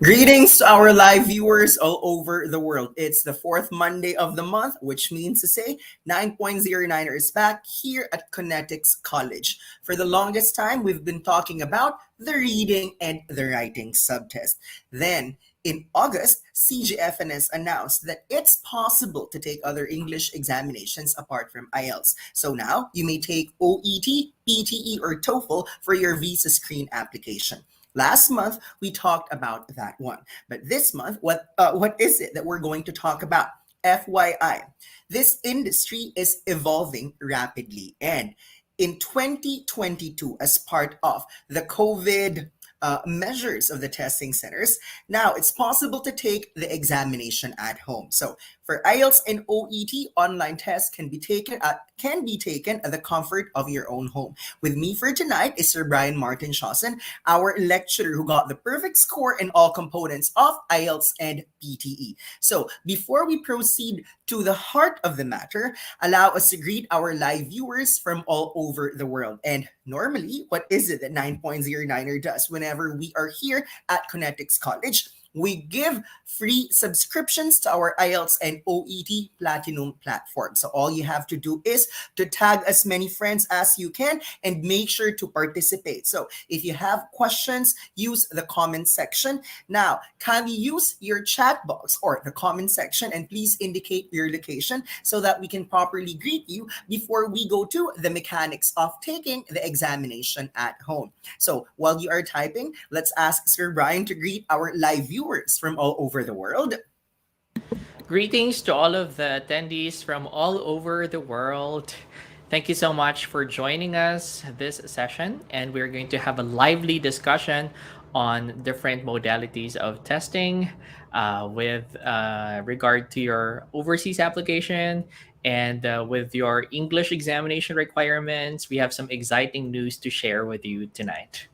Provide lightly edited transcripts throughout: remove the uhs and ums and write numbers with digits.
Greetings to our live viewers all over the world. It's the fourth Monday of the month, which means to say 9.09 is back here at Connectics College. For the longest time, we've been talking about the reading and the writing subtest. Then, in August, CGFNS announced that it's possible to take other English examinations apart from IELTS. So now you may take OET, PTE, or TOEFL for your visa screen application. Last month we talked about that one, but this month, what is it that we're going to talk about? FYI, this industry is evolving rapidly, and in 2022, as part of the COVID measures of the testing centers, now it's possible to take the examination at home. So for IELTS and OET, online tests can be taken at the comfort of your own home. With me for tonight is Sir Brian Martin Shawson, our lecturer who got the perfect score in all components of IELTS and PTE. So before we proceed to the heart of the matter, allow us to greet our live viewers from all over the world. And normally, what is it that 9.09er does whenever we are here at Connectics College? We give free subscriptions to our IELTS and OET Platinum platform. So all you have to do is to tag as many friends as you can and make sure to participate. So if you have questions, use the comment section. Now, kindly use your chat box or the comment section and please indicate your location so that we can properly greet you before we go to the mechanics of taking the examination at home. So while you are typing, let's ask Sir Brian to greet our live viewers from all over the world. Greetings to all of the attendees from all over the world. Thank you so much for joining us this session, and we're going to have a lively discussion on different modalities of testing with regard to your overseas application and with your English examination requirements. We have some exciting news to share with you tonight.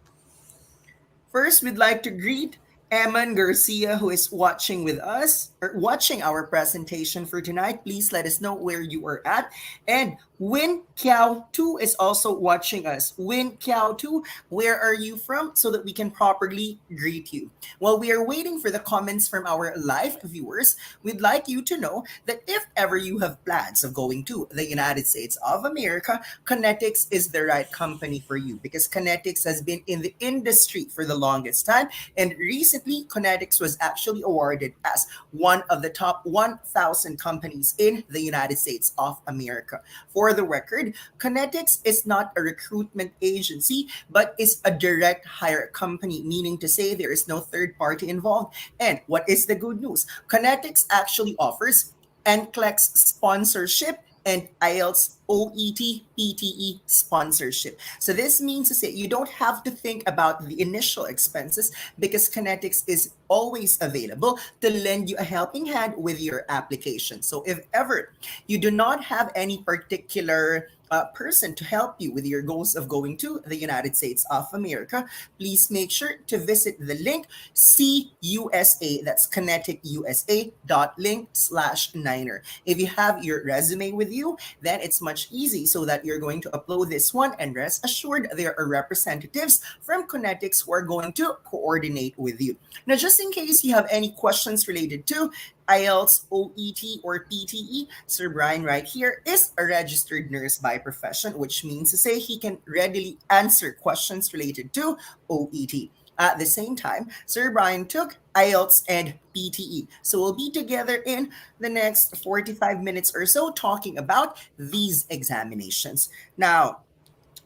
First, we'd like to greet Eman Garcia, who is watching with us or watching our presentation for tonight. Please let us know where you are at. And Win Kiao 2 is also watching us. Win Kiao 2, where are you from so that we can properly greet you? While we are waiting for the comments from our live viewers, we'd like you to know that if ever you have plans of going to the United States of America, Connectics is the right company for you because Connectics has been in the industry for the longest time, and recently Connectics was actually awarded as one of the top 1,000 companies in the United States of America. For the record, Connectics is not a recruitment agency, but is a direct hire company, meaning to say there is no third party involved. And what is the good news? Connectics actually offers NCLEX sponsorship and IELTS OET PTE sponsorship. So this means to say you don't have to think about the initial expenses because Kinetics is always available to lend you a helping hand with your application. So if ever you do not have any particular person to help you with your goals of going to the United States of America, please make sure to visit the link CUSA, that's kinetic.usa.link/niner. If you have your resume with you, then it's much easy so that you're going to upload this one, and rest assured there are representatives from Kinetics who are going to coordinate with you. Now, just in case you have any questions related to IELTS, OET, or PTE, Sir Brian right here is a registered nurse by profession, which means to say he can readily answer questions related to OET. At the same time, Sir Brian took IELTS and PTE. So we'll be together in the next 45 minutes or so talking about these examinations. Now,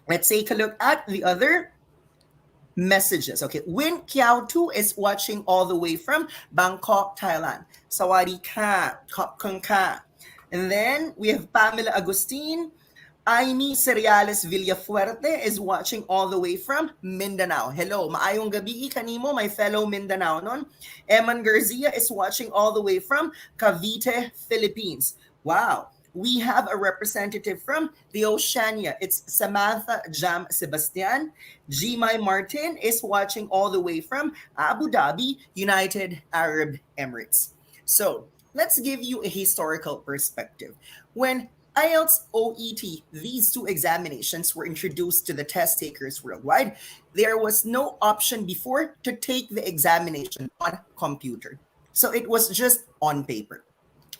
let's take a look at the other messages. Okay, Win Kiao 2 is watching all the way from Bangkok, Thailand. Sawadee ka, Kop Kung ka. And then we have Pamela Agustin. Aini Cereales Villafuerte is watching all the way from Mindanao. Hello, maayong gabi kanimo, my fellow Mindanao non. Eman Garcia is watching all the way from Cavite, Philippines. Wow. We have a representative from the Oceania. It's Samantha Jam Sebastian. Jimai Martin is watching all the way from Abu Dhabi, United Arab Emirates. So let's give you a historical perspective. When IELTS, OET, these two examinations were introduced to the test takers worldwide. There was no option before to take the examination on computer. So it was just on paper.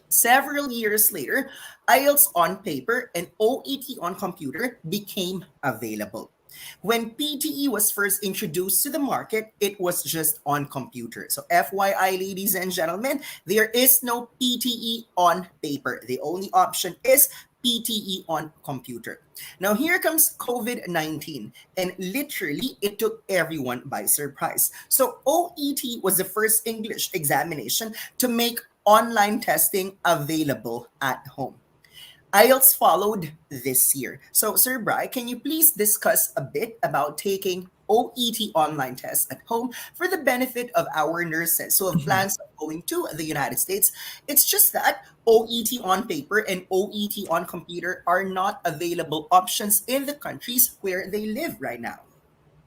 Several years later, IELTS on paper and OET on computer became available. When PTE was first introduced to the market, it was just on computer. So, FYI, ladies and gentlemen, there is no PTE on paper. The only option is PTE on computer. Now, here comes COVID-19, and literally it took everyone by surprise. So, OET was the first English examination to make online testing available at home. IELTS followed this year. So, Sir Bry, can you please discuss a bit about taking OET online tests at home for the benefit of our nurses who have Mhm. plans of going to the United States? It's just that OET on paper and OET on computer are not available options in the countries where they live right now.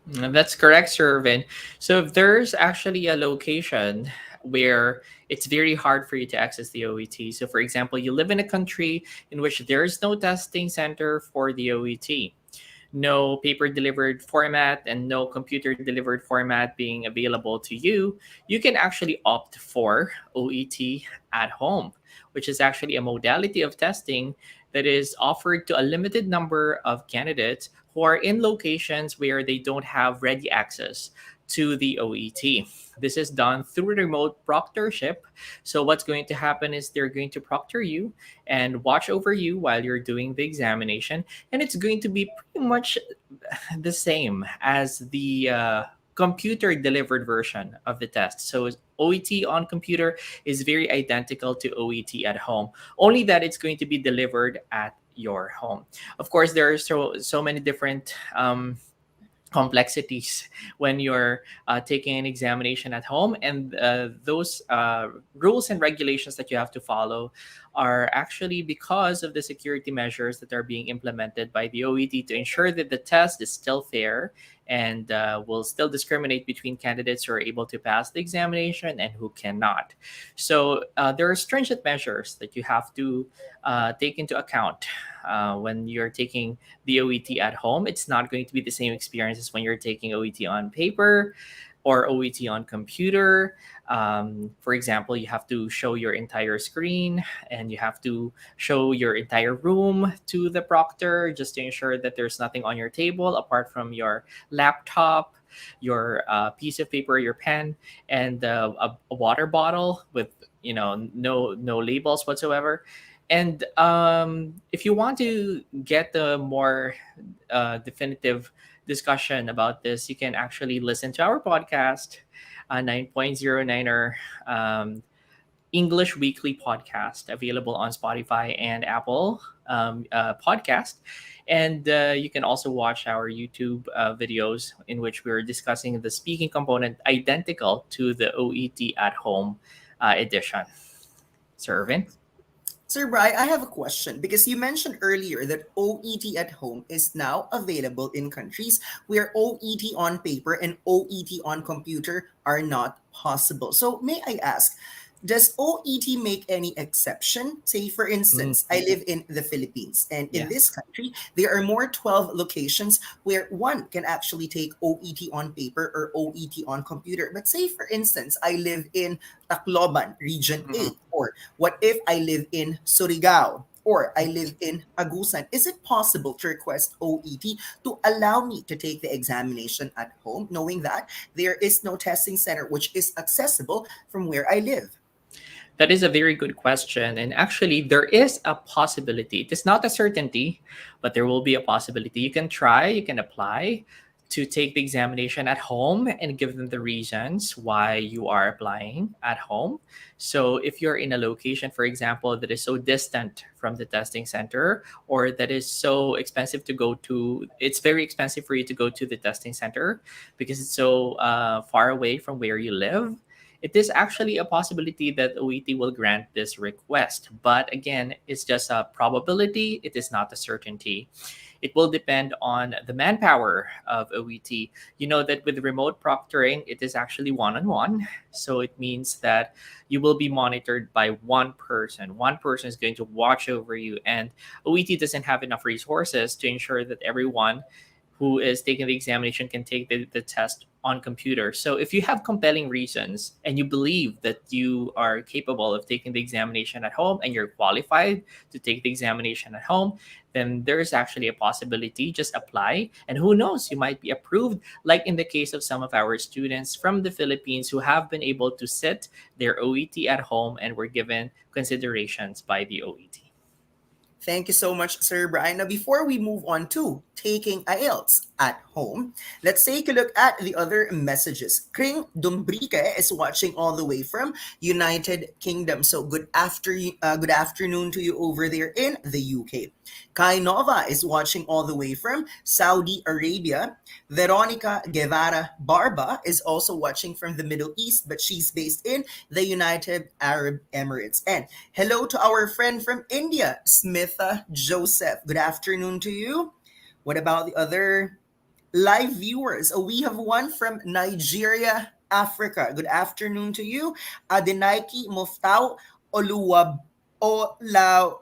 That's correct, Sir Irvin. So if there's actually a location where it's very hard for you to access the OET. So for example, you live in a country in which there's no testing center for the OET, no paper delivered format and no computer delivered format being available to you, you can actually opt for OET at home, which is actually a modality of testing that is offered to a limited number of candidates who are in locations where they don't have ready access to the OET. This is done through remote proctorship. So, what's going to happen is they're going to proctor you and watch over you while you're doing the examination, and it's going to be pretty much the same as the computer delivered version of the test. So OET on computer is very identical to OET at home, only that it's going to be delivered at your home. Of course, there are so many different complexities when you're taking an examination at home, and those rules and regulations that you have to follow are actually because of the security measures that are being implemented by the OET to ensure that the test is still fair and will still discriminate between candidates who are able to pass the examination and who cannot. So there are stringent measures that you have to take into account when you're taking the OET at home. It's not going to be the same experience as when you're taking OET on paper or OET on computer. For example, you have to show your entire screen and you have to show your entire room to the proctor just to ensure that there's nothing on your table apart from your laptop, your piece of paper, your pen, and a water bottle with no labels whatsoever. And if you want to get the more definitive discussion about this, you can actually listen to our podcast, 9.09er English Weekly Podcast, available on Spotify and Apple Podcast. And you can also watch our YouTube videos in which we're discussing the speaking component identical to the OET at home edition. Sir Irvin? Sir Bry, I have a question because you mentioned earlier that OET at home is now available in countries where OET on paper and OET on computer are not possible. So, may I ask, does OET make any exception? Say, for Mm, instance, I live in the Philippines, and in yeah. this country, there are more 12 locations where one can actually take OET on paper or OET on computer. But say, for instance, I live in Tacloban, Region Mhm. 8, or what if I live in Surigao? Or I live in Agusan. Is it possible to request OET to allow me to take the examination at home, knowing that there is no testing center which is accessible from where I live? That is a very good question. And actually, there is a possibility. It is not a certainty, but there will be a possibility. You can try, you can apply to take the examination at home and give them the reasons why you are applying at home. So, if you're in a location, for example, that is so distant from the testing center or that is so expensive to go to, it's very expensive for you to go to the testing center because it's so far away from where you live, it is actually a possibility that OET will grant this request. But again, it's just a probability, it is not a certainty. It will depend on the manpower of OET. You know that with remote proctoring, it is actually one on one. So it means that you will be monitored by one person. One person is going to watch over you, and OET doesn't have enough resources to ensure that everyone who is taking the examination can take the test on computer. So if you have compelling reasons and you believe that you are capable of taking the examination at home and you're qualified to take the examination at home, then there's actually a possibility. Just apply, and who knows, you might be approved, like in the case of some of our students from the Philippines who have been able to sit their OET at home and were given considerations by the OET. Thank you so much, Sir Brian. Now, before we move on to taking IELTS at home, let's take a look at the other messages. Kring Dumbrique is watching all the way from United Kingdom. So good afternoon to you over there in the UK. Kai Nova is watching all the way from Saudi Arabia. Veronica Guevara Barba is also watching from the Middle East, but she's based in the United Arab Emirates. And hello to our friend from India, Smitha Joseph. Good afternoon to you. What about the other live viewers? Oh, we have one from Nigeria, Africa. Good afternoon to you. Adenaiki Muftau Oluwab Ola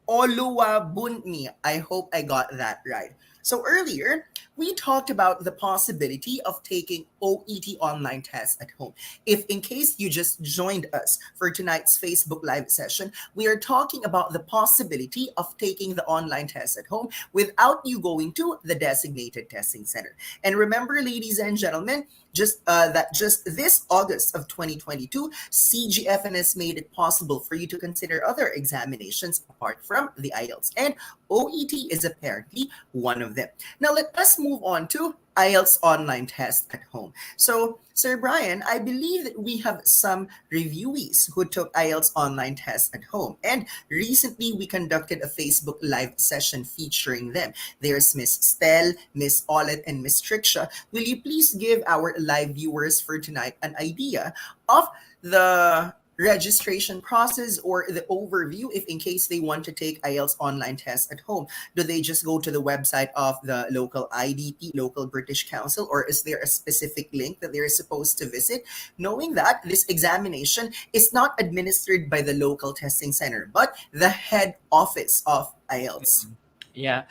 Oluwabunmi. I hope I got that right. So earlier, we talked about the possibility of taking OET online tests at home. If in case you just joined us for tonight's Facebook Live session, we are talking about the possibility of taking the online test at home without you going to the designated testing center. And remember, ladies and gentlemen, just this August of 2022, CGFNS made it possible for you to consider other examinations apart from the IELTS, and OET is apparently one of them. Now let us move on to IELTS online test at home. So, Sir Brian, I believe that we have some reviewees who took IELTS online test at home, and recently we conducted a Facebook Live session featuring them. There's Miss Stell, Miss Olet, and Miss Triksha. Will you please give our live viewers for tonight an idea of the registration process or the overview if in case they want to take IELTS online test at home? Do they just go to the website of the local IDP, local British Council, or is there a specific link that they're supposed to visit? Knowing that this examination is not administered by the local testing center, but the head office of IELTS. Yeah,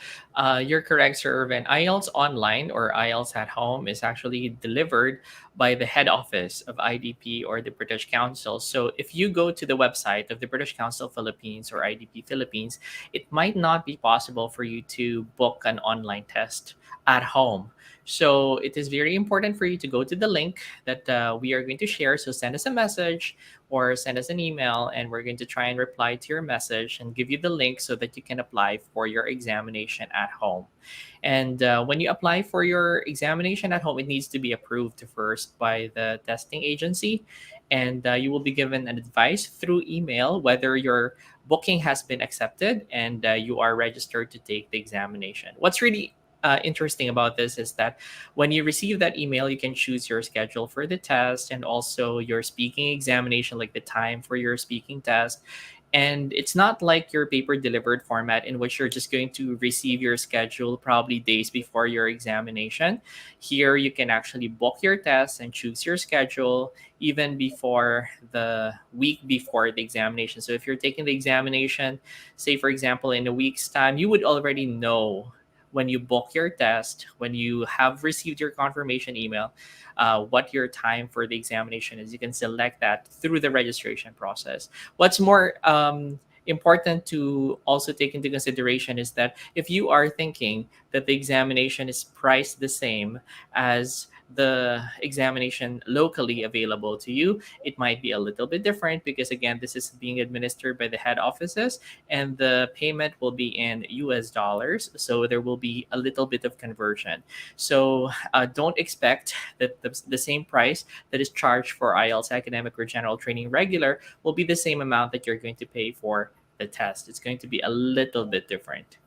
you're correct, Sir Irvin. IELTS online or IELTS at home is actually delivered by the head office of IDP or the British Council. So if you go to the website of the British Council Philippines or IDP Philippines, it might not be possible for you to book an online test at home. So it is very important for you to go to the link that we are going to share. So send us a message or send us an email, and we're going to try and reply to your message and give you the link so that you can apply for your examination at home. And when you apply for your examination at home, it needs to be approved first by the testing agency. And you will be given an advice through email whether your booking has been accepted and you are registered to take the examination. What's really interesting about this is that when you receive that email, you can choose your schedule for the test and also your speaking examination, like the time for your speaking test. And it's not like your paper delivered format in which you're just going to receive your schedule probably days before your examination. Here, you can actually book your test and choose your schedule even before the week before the examination. So if you're taking the examination, say for example, in a week's time, you would already know when you book your test, when you have received your confirmation email, what your time for the examination is. You can select that through the registration process. What's more important to also take into consideration is that if you are thinking that the examination is priced the same as the examination locally available to you, it might be a little bit different because, again, this is being administered by the head offices and the payment will be in US dollars. So there will be a little bit of conversion. So don't expect that the same price that is charged for IELTS Academic or General Training Regular will be the same amount that you're going to pay for the test. It's going to be a little bit different.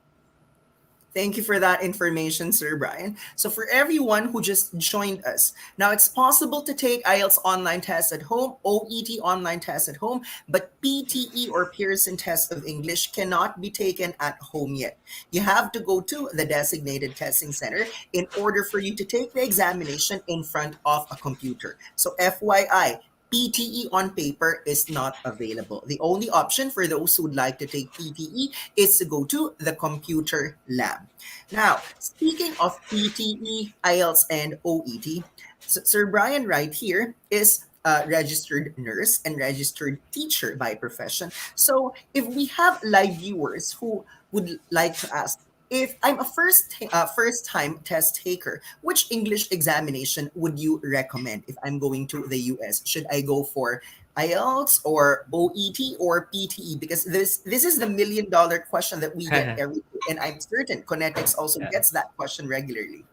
Thank you for that information, Sir Brian. So, for everyone who just joined us, now it's possible to take IELTS online tests at home, OET online tests at home, but PTE or Pearson test of English cannot be taken at home yet. You have to go to the designated testing center in order for you to take the examination in front of a computer. So, FYI, PTE on paper is not available. The only option for those who would like to take PTE is to go to the computer lab. Now, speaking of PTE, IELTS, and OET, Sir Brian right here is a registered nurse and registered teacher by profession. So, if we have live viewers who would like to ask, if I'm a first time test taker, which English examination would you recommend if I'm going to the US? Should I go for IELTS or OET or PTE? Because this is the $1 million question that we get every day, and I'm certain Connectics also Yeah. gets that question regularly.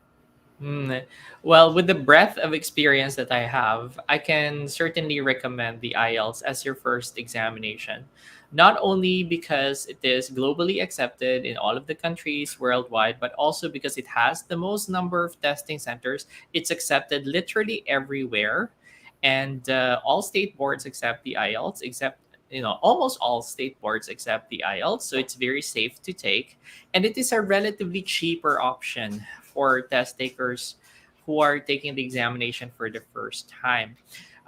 Mm, well, with the breadth of experience that I have, I can certainly recommend the IELTS as your first examination. Not only because it is globally accepted in all of the countries worldwide, but also because it has the most number of testing centers. It's accepted literally everywhere, and all state boards accept the IELTS, except almost all state boards accept the IELTS, so it's very safe to take, and it is a relatively cheaper option for test takers who are taking the examination for the first time.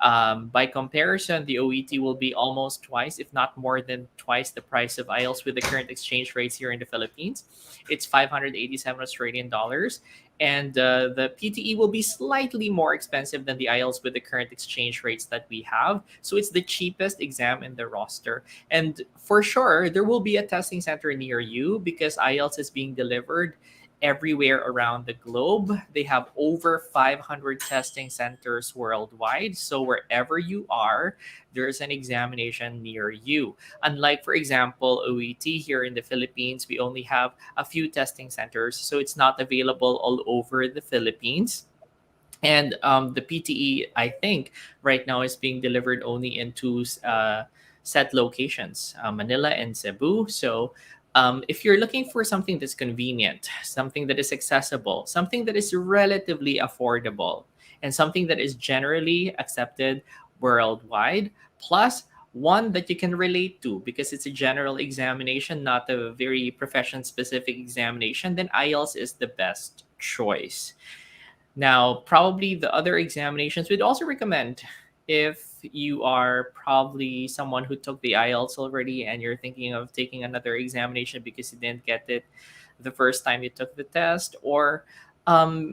By comparison, the OET will be almost twice, if not more than twice, the price of IELTS with the current exchange rates here in the Philippines. It's 587 Australian dollars. And the PTE will be slightly more expensive than the IELTS with the current exchange rates that we have. So it's the cheapest exam in the roster. And for sure, there will be a testing center near you because IELTS is being delivered everywhere around the globe. They have over 500 testing centers worldwide. So wherever you are, there's an examination near you. Unlike, for example, OET here in the Philippines, we only have a few testing centers. So it's not available all over the Philippines. And the PTE, I think, right now is being delivered only in two set locations, Manila and Cebu. So if you're looking for something that's convenient, something that is accessible, something that is relatively affordable, and something that is generally accepted worldwide, plus one that you can relate to because it's a general examination, not a very profession specific examination, then IELTS is the best choice. Now, probably the other examinations we'd also recommend if you are probably someone who took the IELTS already and you're thinking of taking another examination because you didn't get it the first time you took the test, or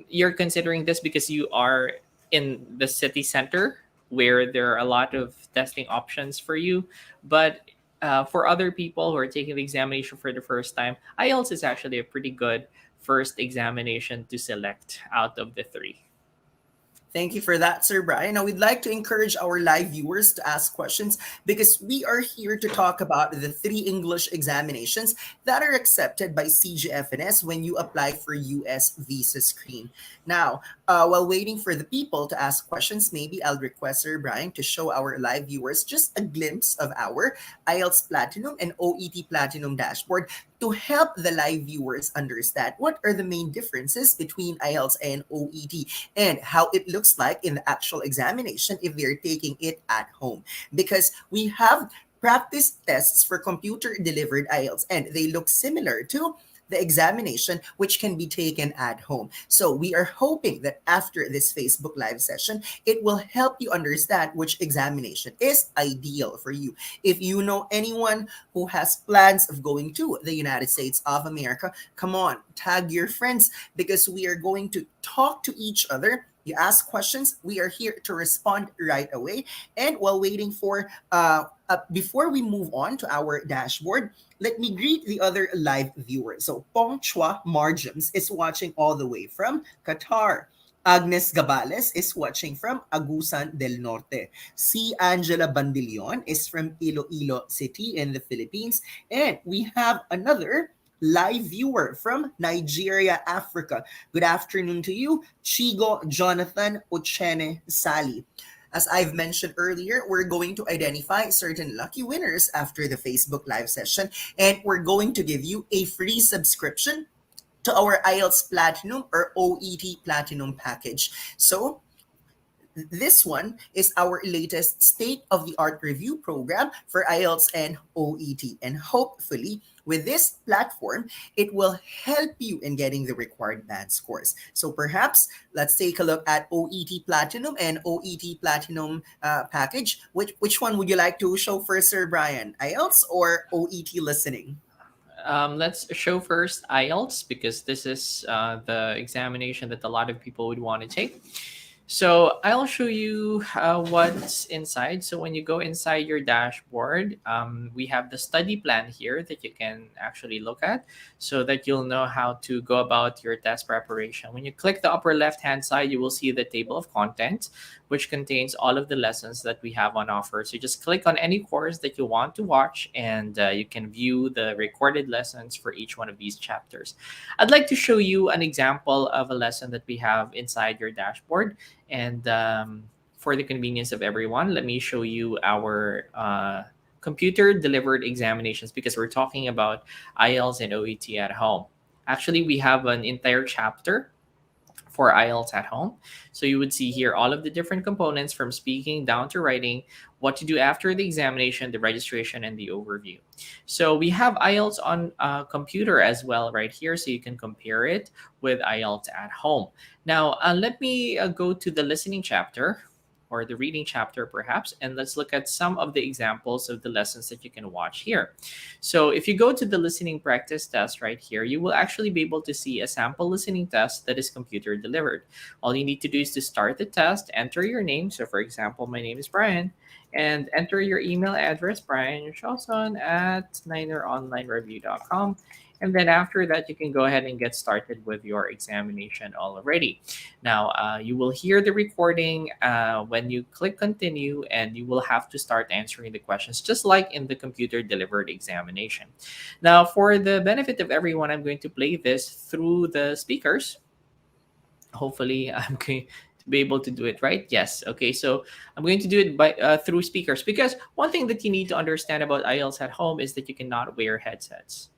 you're considering this because you are in the city center where there are a lot of testing options for you. But for other people who are taking the examination for the first time, IELTS is actually a pretty good first examination to select out of the three. Thank you for that, Sir Brian. Now, we'd like to encourage our live viewers to ask questions because we are here to talk about the three English examinations that are accepted by CGFNS when you apply for US visa screen. Now, while waiting for the people to ask questions, maybe I'll request Sir Brian to show our live viewers just a glimpse of our IELTS Platinum and OET Platinum dashboard to help the live viewers understand what are the main differences between IELTS and OET and how it looks like in the actual examination if they're taking it at home. Because we have practice tests for computer delivered IELTS and they look similar to the examination which can be taken at home. So we are hoping that after this Facebook live session, it will help you understand which examination is ideal for you. If you know anyone who has plans of going to the United States of America, come on, tag your friends because we are going to talk to each other. You ask questions, we are here to respond right away. And while waiting for, before we move on to our dashboard, let me greet the other live viewers. So, Pong Chua Marjams is watching all the way from Qatar. Agnes Gabales is watching from Agusan del Norte. Si Angela Bandilion is from Iloilo City in the Philippines. And we have another live viewer from Nigeria, Africa. Good afternoon to you, Chigo Jonathan Ochene Sali. As I've mentioned earlier, we're going to identify certain lucky winners after the Facebook live session, and we're going to give you a free subscription to our IELTS Platinum or OET Platinum package. So this one is our latest state of the art review program for IELTS and OET. And hopefully, with this platform, it will help you in getting the required band scores. So perhaps let's take a look at OET Platinum and OET Platinum package. Which one would you like to show first, Sir Brian? IELTS or OET listening? Let's show first IELTS because this is the examination that a lot of people would want to take. So I'll show you what's inside. So when you go inside your dashboard, we have the study plan here that you can actually look at so that you'll know how to go about your test preparation. When you click the upper left hand side, you will see the table of contents, which contains all of the lessons that we have on offer. So just click on any course that you want to watch and you can view the recorded lessons for each one of these chapters. I'd like to show you an example of a lesson that we have inside your dashboard. And for the convenience of everyone, let me show you our computer delivered examinations because we're talking about IELTS and OET at home. Actually, we have an entire chapter for IELTS at home. So you would see here all of the different components from speaking down to writing, what to do after the examination, the registration, and the overview. So we have IELTS on a computer as well right here, so you can compare it with IELTS at home. Now, let me go to the listening chapter or the reading chapter perhaps, and let's look at some of the examples of the lessons that you can watch here. So if you go to the listening practice test right here, you will actually be able to see a sample listening test that is computer delivered. All you need to do is to start the test, enter your name. So for example, my name is Brian, and enter your email address, brianshelson@nineronlinereview.com. And then after that, you can go ahead and get started with your examination already. Now, you will hear the recording when you click continue, and you will have to start answering the questions just like in the computer delivered examination. Now, for the benefit of everyone, I'm going to play this through the speakers. Hopefully, I'm going to be able to do it right. Yes. Okay. So I'm going to do it by through speakers because one thing that you need to understand about IELTS at home is that you cannot wear headsets.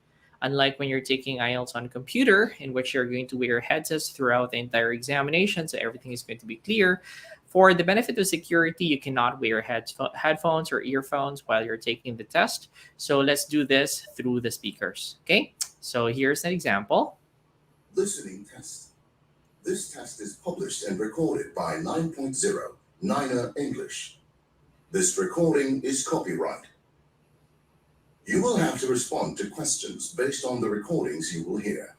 Unlike when you're taking IELTS on a computer, in which you're going to wear headsets throughout the entire examination, so everything is going to be clear. For the benefit of security, you cannot wear headphones or earphones while you're taking the test. So let's do this through the speakers. Okay, so here's an example. Listening test. This test is published and recorded by 9.0 Niner English. This recording is copyright. You will have to respond to questions based on the recordings you will hear.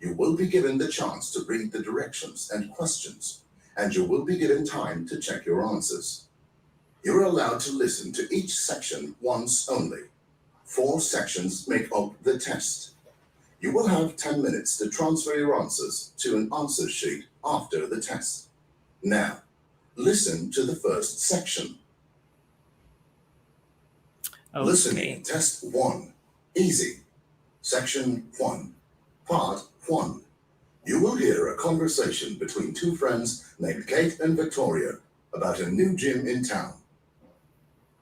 You will be given the chance to read the directions and questions, and you will be given time to check your answers. You're allowed to listen to each section once only. 4 sections make up the test. You will have 10 minutes to transfer your answers to an answer sheet after the test. Now, listen to the first section. Okay. Listening test 1. Easy. Section 1. Part 1. You will hear a conversation between 2 friends named Kate and Victoria about a new gym in town.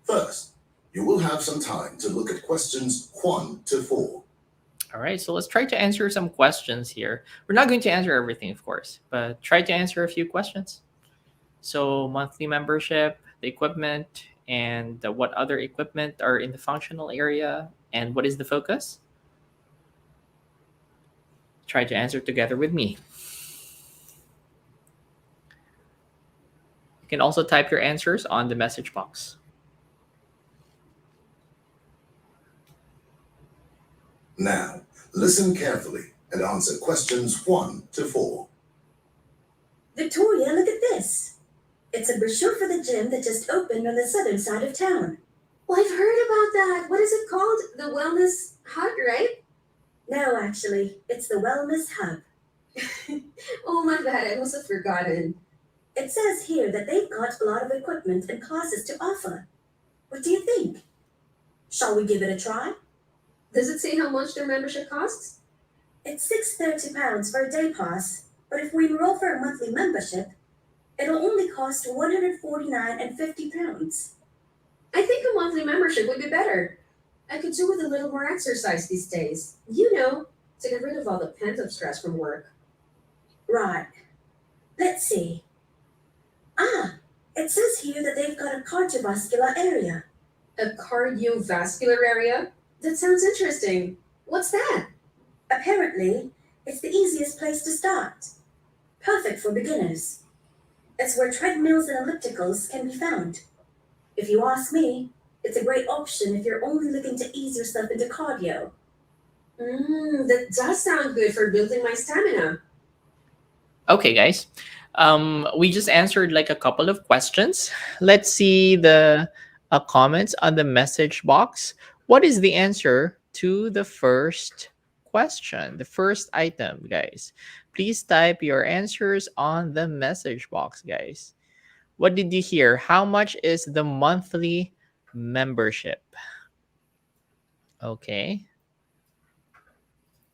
First, you will have some time to look at questions 1 to 4. All right, so let's try to answer some questions here. We're not going to answer everything, of course, but try to answer a few questions. So, monthly membership, the equipment, and what other equipment are in the functional area, and what is the focus? Try to answer together with me. You can also type your answers on the message box. Now, listen carefully and answer questions 1 to 4. Victoria, look at this. It's a brochure for the gym that just opened on the southern side of town. Well, I've heard about that. What is it called? The Wellness Hut, right? No, actually, it's the Wellness Hub. Oh, my bad. I must have forgotten. It says here that they've got a lot of equipment and classes to offer. What do you think? Shall we give it a try? Does it say how much their membership costs? It's £630 for a day pass, but if we enroll for a monthly membership, it'll only cost £149.50. I think a monthly membership would be better. I could do with a little more exercise these days. You know, to get rid of all the pent-up stress from work. Right. Let's see. Ah, it says here that they've got a cardiovascular area. A cardiovascular area? That sounds interesting. What's that? Apparently, it's the easiest place to start. Perfect for beginners. It's where treadmills and ellipticals can be found. If you ask me, it's a great option if you're only looking to ease yourself into cardio. That does sound good for building my stamina. Okay, guys. We just answered like a couple of questions. Let's see the comments on the message box. What is the answer to the first question, the first item, guys? Please type your answers on the message box, guys. What did you hear? How much is the monthly membership? Okay.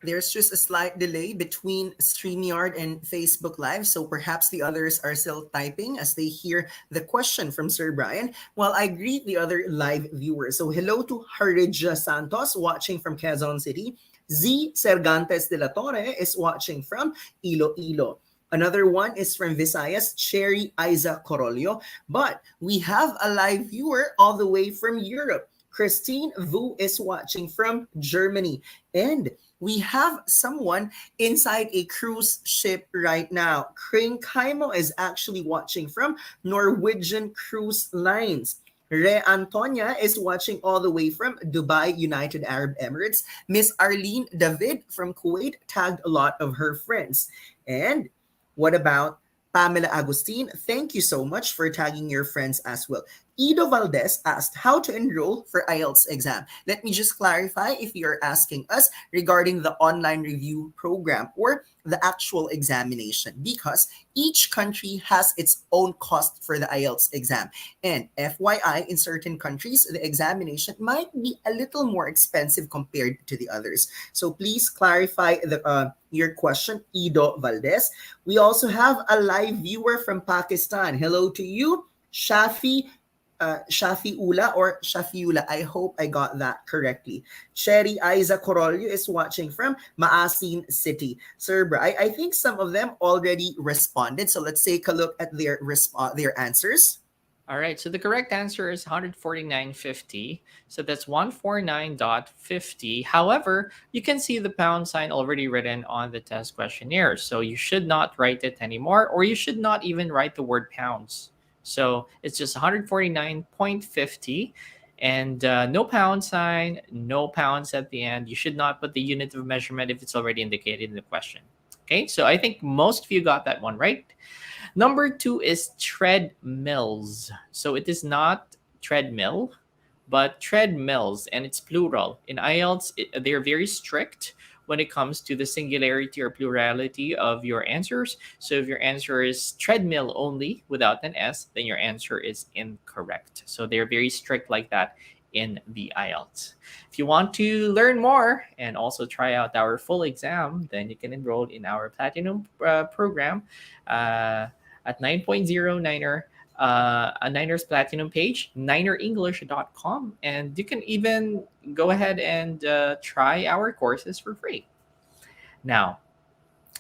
There's just a slight delay between StreamYard and Facebook Live, so perhaps the others are still typing as they hear the question from Sir Brian, while I greet the other live viewers. So hello to Harija Santos watching from Quezon City. Z Cervantes de la Torre is watching from Iloilo. Another one is from Visayas, Cherry Isa Corolio. But we have a live viewer all the way from Europe. Christine Vu is watching from Germany. And we have someone inside a cruise ship right now. Crane Kaimo is actually watching from Norwegian Cruise Lines. Re Antonia is watching all the way from Dubai, United Arab Emirates. Miss Arlene David from Kuwait tagged a lot of her friends. And what about Pamela Agustin? Thank you so much for tagging your friends as well. Ido Valdez asked how to enroll for IELTS exam. Let me just clarify if you're asking us regarding the online review program or the actual examination, because each country has its own cost for the IELTS exam. And FYI, in certain countries, the examination might be a little more expensive compared to the others. So please clarify your question, Ido Valdez. We also have a live viewer from Pakistan. Hello to you, Shafiula or Shafiula. I hope I got that correctly. Cherry Isa Corolio is watching from Maasin City. Sir Bra, I think some of them already responded. So let's take a look at their answers. All right, so the correct answer is 149.50. So that's 149.50. However, you can see the pound sign already written on the test questionnaire. So you should not write it anymore, or you should not even write the word pounds. So it's just 149.50 and no pound sign, no pounds at the end. You should not put the unit of measurement if it's already indicated in the question. Okay, so I think most of you got that one right. Number 2 is treadmills. So it is not treadmill, but treadmills, and it's plural. In IELTS, they're very strict when it comes to the singularity or plurality of your answers. So if your answer is treadmill only without an S, then your answer is incorrect. So they're very strict like that in the IELTS. If you want to learn more and also try out our full exam, then you can enroll in our Platinum program at 9.0 Niner, a Niners Platinum page, ninerenglish.com. And you can even go ahead and try our courses for free. Now,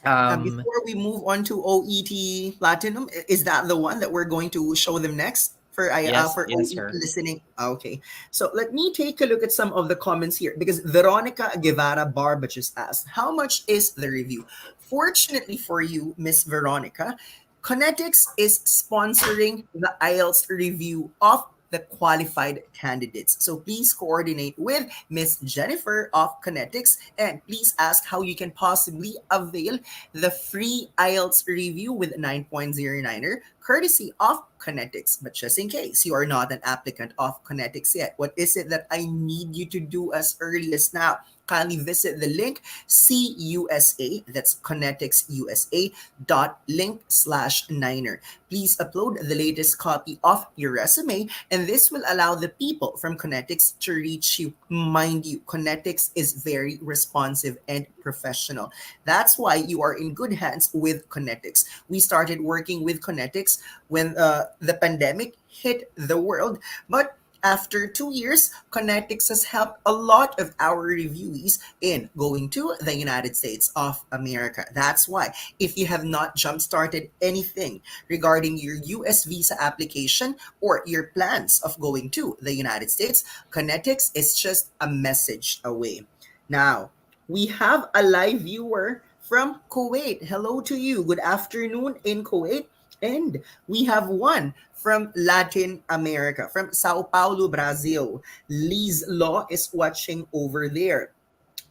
Before we move on to OET Platinum, is that the one that we're going to show them next? yes, For yes, OET sir. listening. Okay. So let me take a look at some of the comments here, because Veronica Guevara Barba just asked, how much is the review? Fortunately for you, Miss Veronica, Kinetics is sponsoring the IELTS review of the qualified candidates. So please coordinate with Miss Jennifer of Kinetics and please ask how you can possibly avail the free IELTS review with 9.09er courtesy of Kinetics. But just in case you are not an applicant of Kinetics yet, what is it that I need you to do as early as now? Kindly visit the link CUSA, that's kineticsUSA.link/niner. Please upload the latest copy of your resume, and this will allow the people from Kinetics to reach you. Mind you, Kinetics is very responsive and professional. That's why you are in good hands with Kinetics. We started working with Kinetics when the pandemic hit the world, but After 2 years, Connectics has helped a lot of our reviewees in going to the United States of America. That's why, if you have not jump started anything regarding your US visa application or your plans of going to the United States, Connectics is just a message away. Now, we have a live viewer from Kuwait. Hello to you. Good afternoon in Kuwait. And we have one from Latin America, from Sao Paulo, Brazil. Liz Law is watching over there.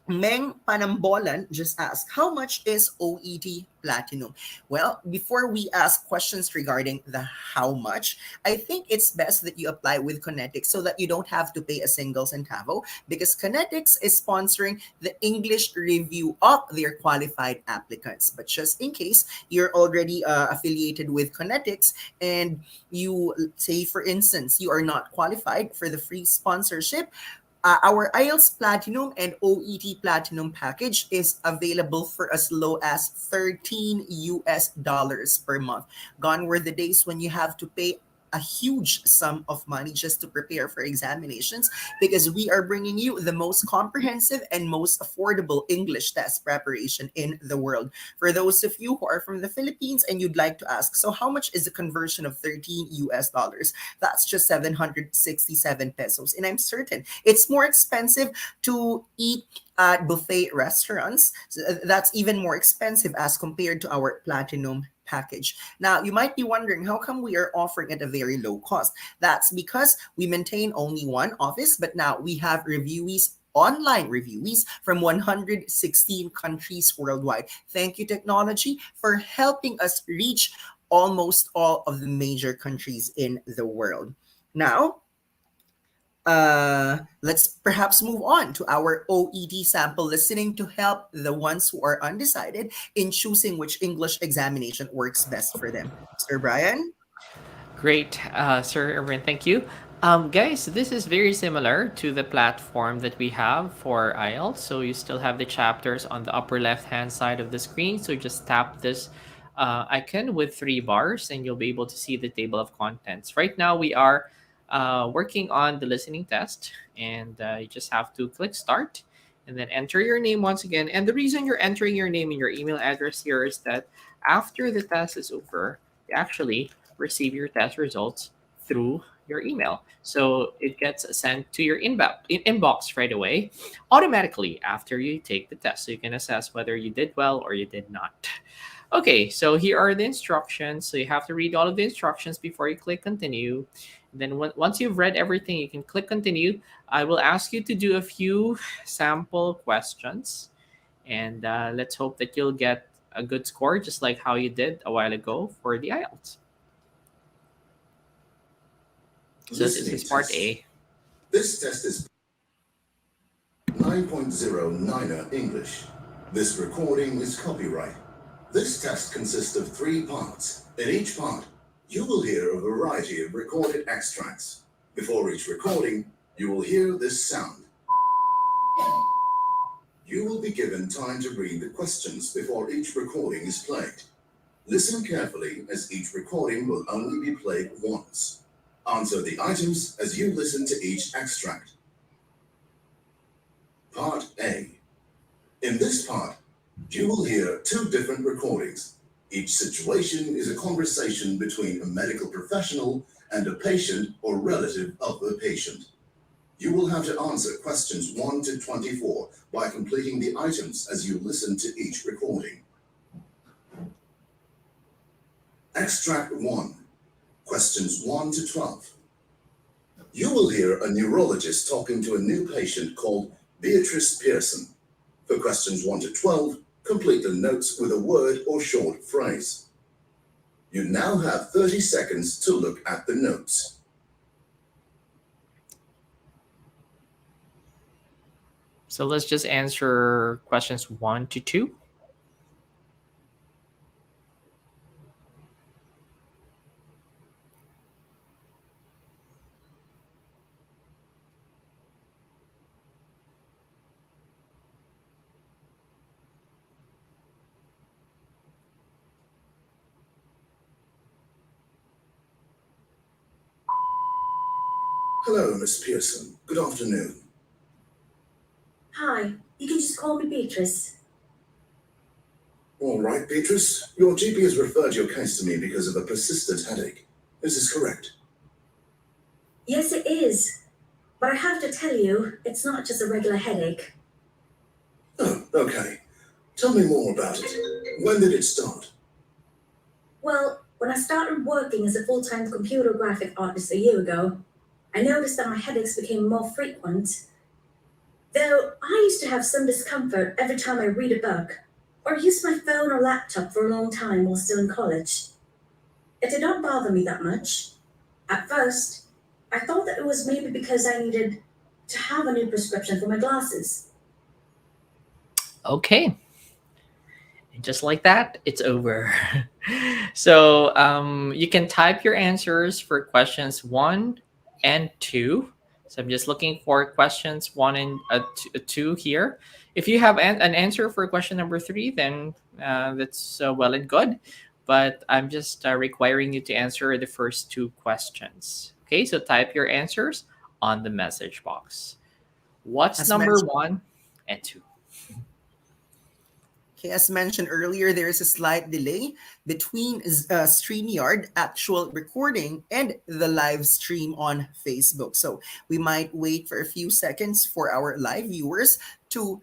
Meng Panambolan just asked, how much is OET Platinum? Well, before we ask questions regarding the how much, I think it's best that you apply with Kinetics so that you don't have to pay a single centavo, because Kinetics is sponsoring the English review of their qualified applicants. But just in case you're already affiliated with Kinetics and you say, for instance, you are not qualified for the free sponsorship, our IELTS Platinum and OET Platinum package is available for as low as 13 US dollars per month. Gone were the days when you have to pay a huge sum of money just to prepare for examinations, because we are bringing you the most comprehensive and most affordable English test preparation in the world. For those of you who are from the Philippines and you'd like to ask, so how much is the conversion of 13 US dollars? That's just 767 pesos. And I'm certain it's more expensive to eat at buffet restaurants. That's even more expensive as compared to our platinum package. Now, you might be wondering, how come we are offering at a very low cost? That's because we maintain only one office, but now we have reviewees, online reviewees from 116 countries worldwide. Thank you, technology, for helping us reach almost all of the major countries in the world. Now, let's perhaps move on to our OET sample listening to help the ones who are undecided in choosing which English examination works best for them. Sir Brian? Great, Sir Irvin. Thank you. Guys, this is very similar to the platform that we have for IELTS. So you still have the chapters on the upper left-hand side of the screen. So just tap this icon with three bars and you'll be able to see the table of contents. Right now, we are working on the listening test, and you just have to click start and then enter your name once again. And the reason you're entering your name and your email address here is that after the test is over, you actually receive your test results through your email. So it gets sent to your inbox right away, automatically after you take the test. So you can assess whether you did well or you did not. Okay, so here are the instructions. So you have to read all of the instructions before you click continue. Then once you've read everything, you can click continue. I will ask you to do a few sample questions, and let's hope that you'll get a good score, just like how you did a while ago for the IELTS. So this Listening is part test. A. This test is 9.09er English. This recording is copyright. This test consists of 3 parts. In each part, you will hear a variety of recorded extracts. Before each recording, you will hear this sound. You will be given time to read the questions before each recording is played. Listen carefully, as each recording will only be played once. Answer the items as you listen to each extract. Part A. In this part, you will hear 2 different recordings. Each situation is a conversation between a medical professional and a patient or relative of the patient. You will have to answer questions 1 to 24 by completing the items as you listen to each recording. Extract 1. Questions 1 to 12. You will hear a neurologist talking to a new patient called Beatrice Pearson. For questions 1 to 12, complete the notes with a word or short phrase. You now have 30 seconds to look at the notes. So let's just answer questions 1 to 2. Hello, Miss Pearson. Good afternoon. Hi, you can just call me Beatrice. All right, Beatrice. Your GP has referred your case to me because of a persistent headache. Is this correct? Yes, it is. But I have to tell you, it's not just a regular headache. Oh, okay. Tell me more about it. When did it start? Well, when I started working as a full-time computer graphic artist a year ago, I noticed that my headaches became more frequent. Though I used to have some discomfort every time I read a book or use my phone or laptop for a long time while still in college. It did not bother me that much. At first, I thought that it was maybe because I needed to have a new prescription for my glasses. Okay. And just like that, it's over. So you can type your answers for questions 1 and 2. So I'm just looking for questions 1 and 2 here. If you have an answer for question number 3, then that's well and good. But I'm just requiring you to answer the first 2 questions. Okay, so type your answers on the message box. What's As number mentioned, 1 and 2? okay, as mentioned earlier, there is a slight delay between StreamYard actual recording and the live stream on Facebook. So we might wait for a few seconds for our live viewers to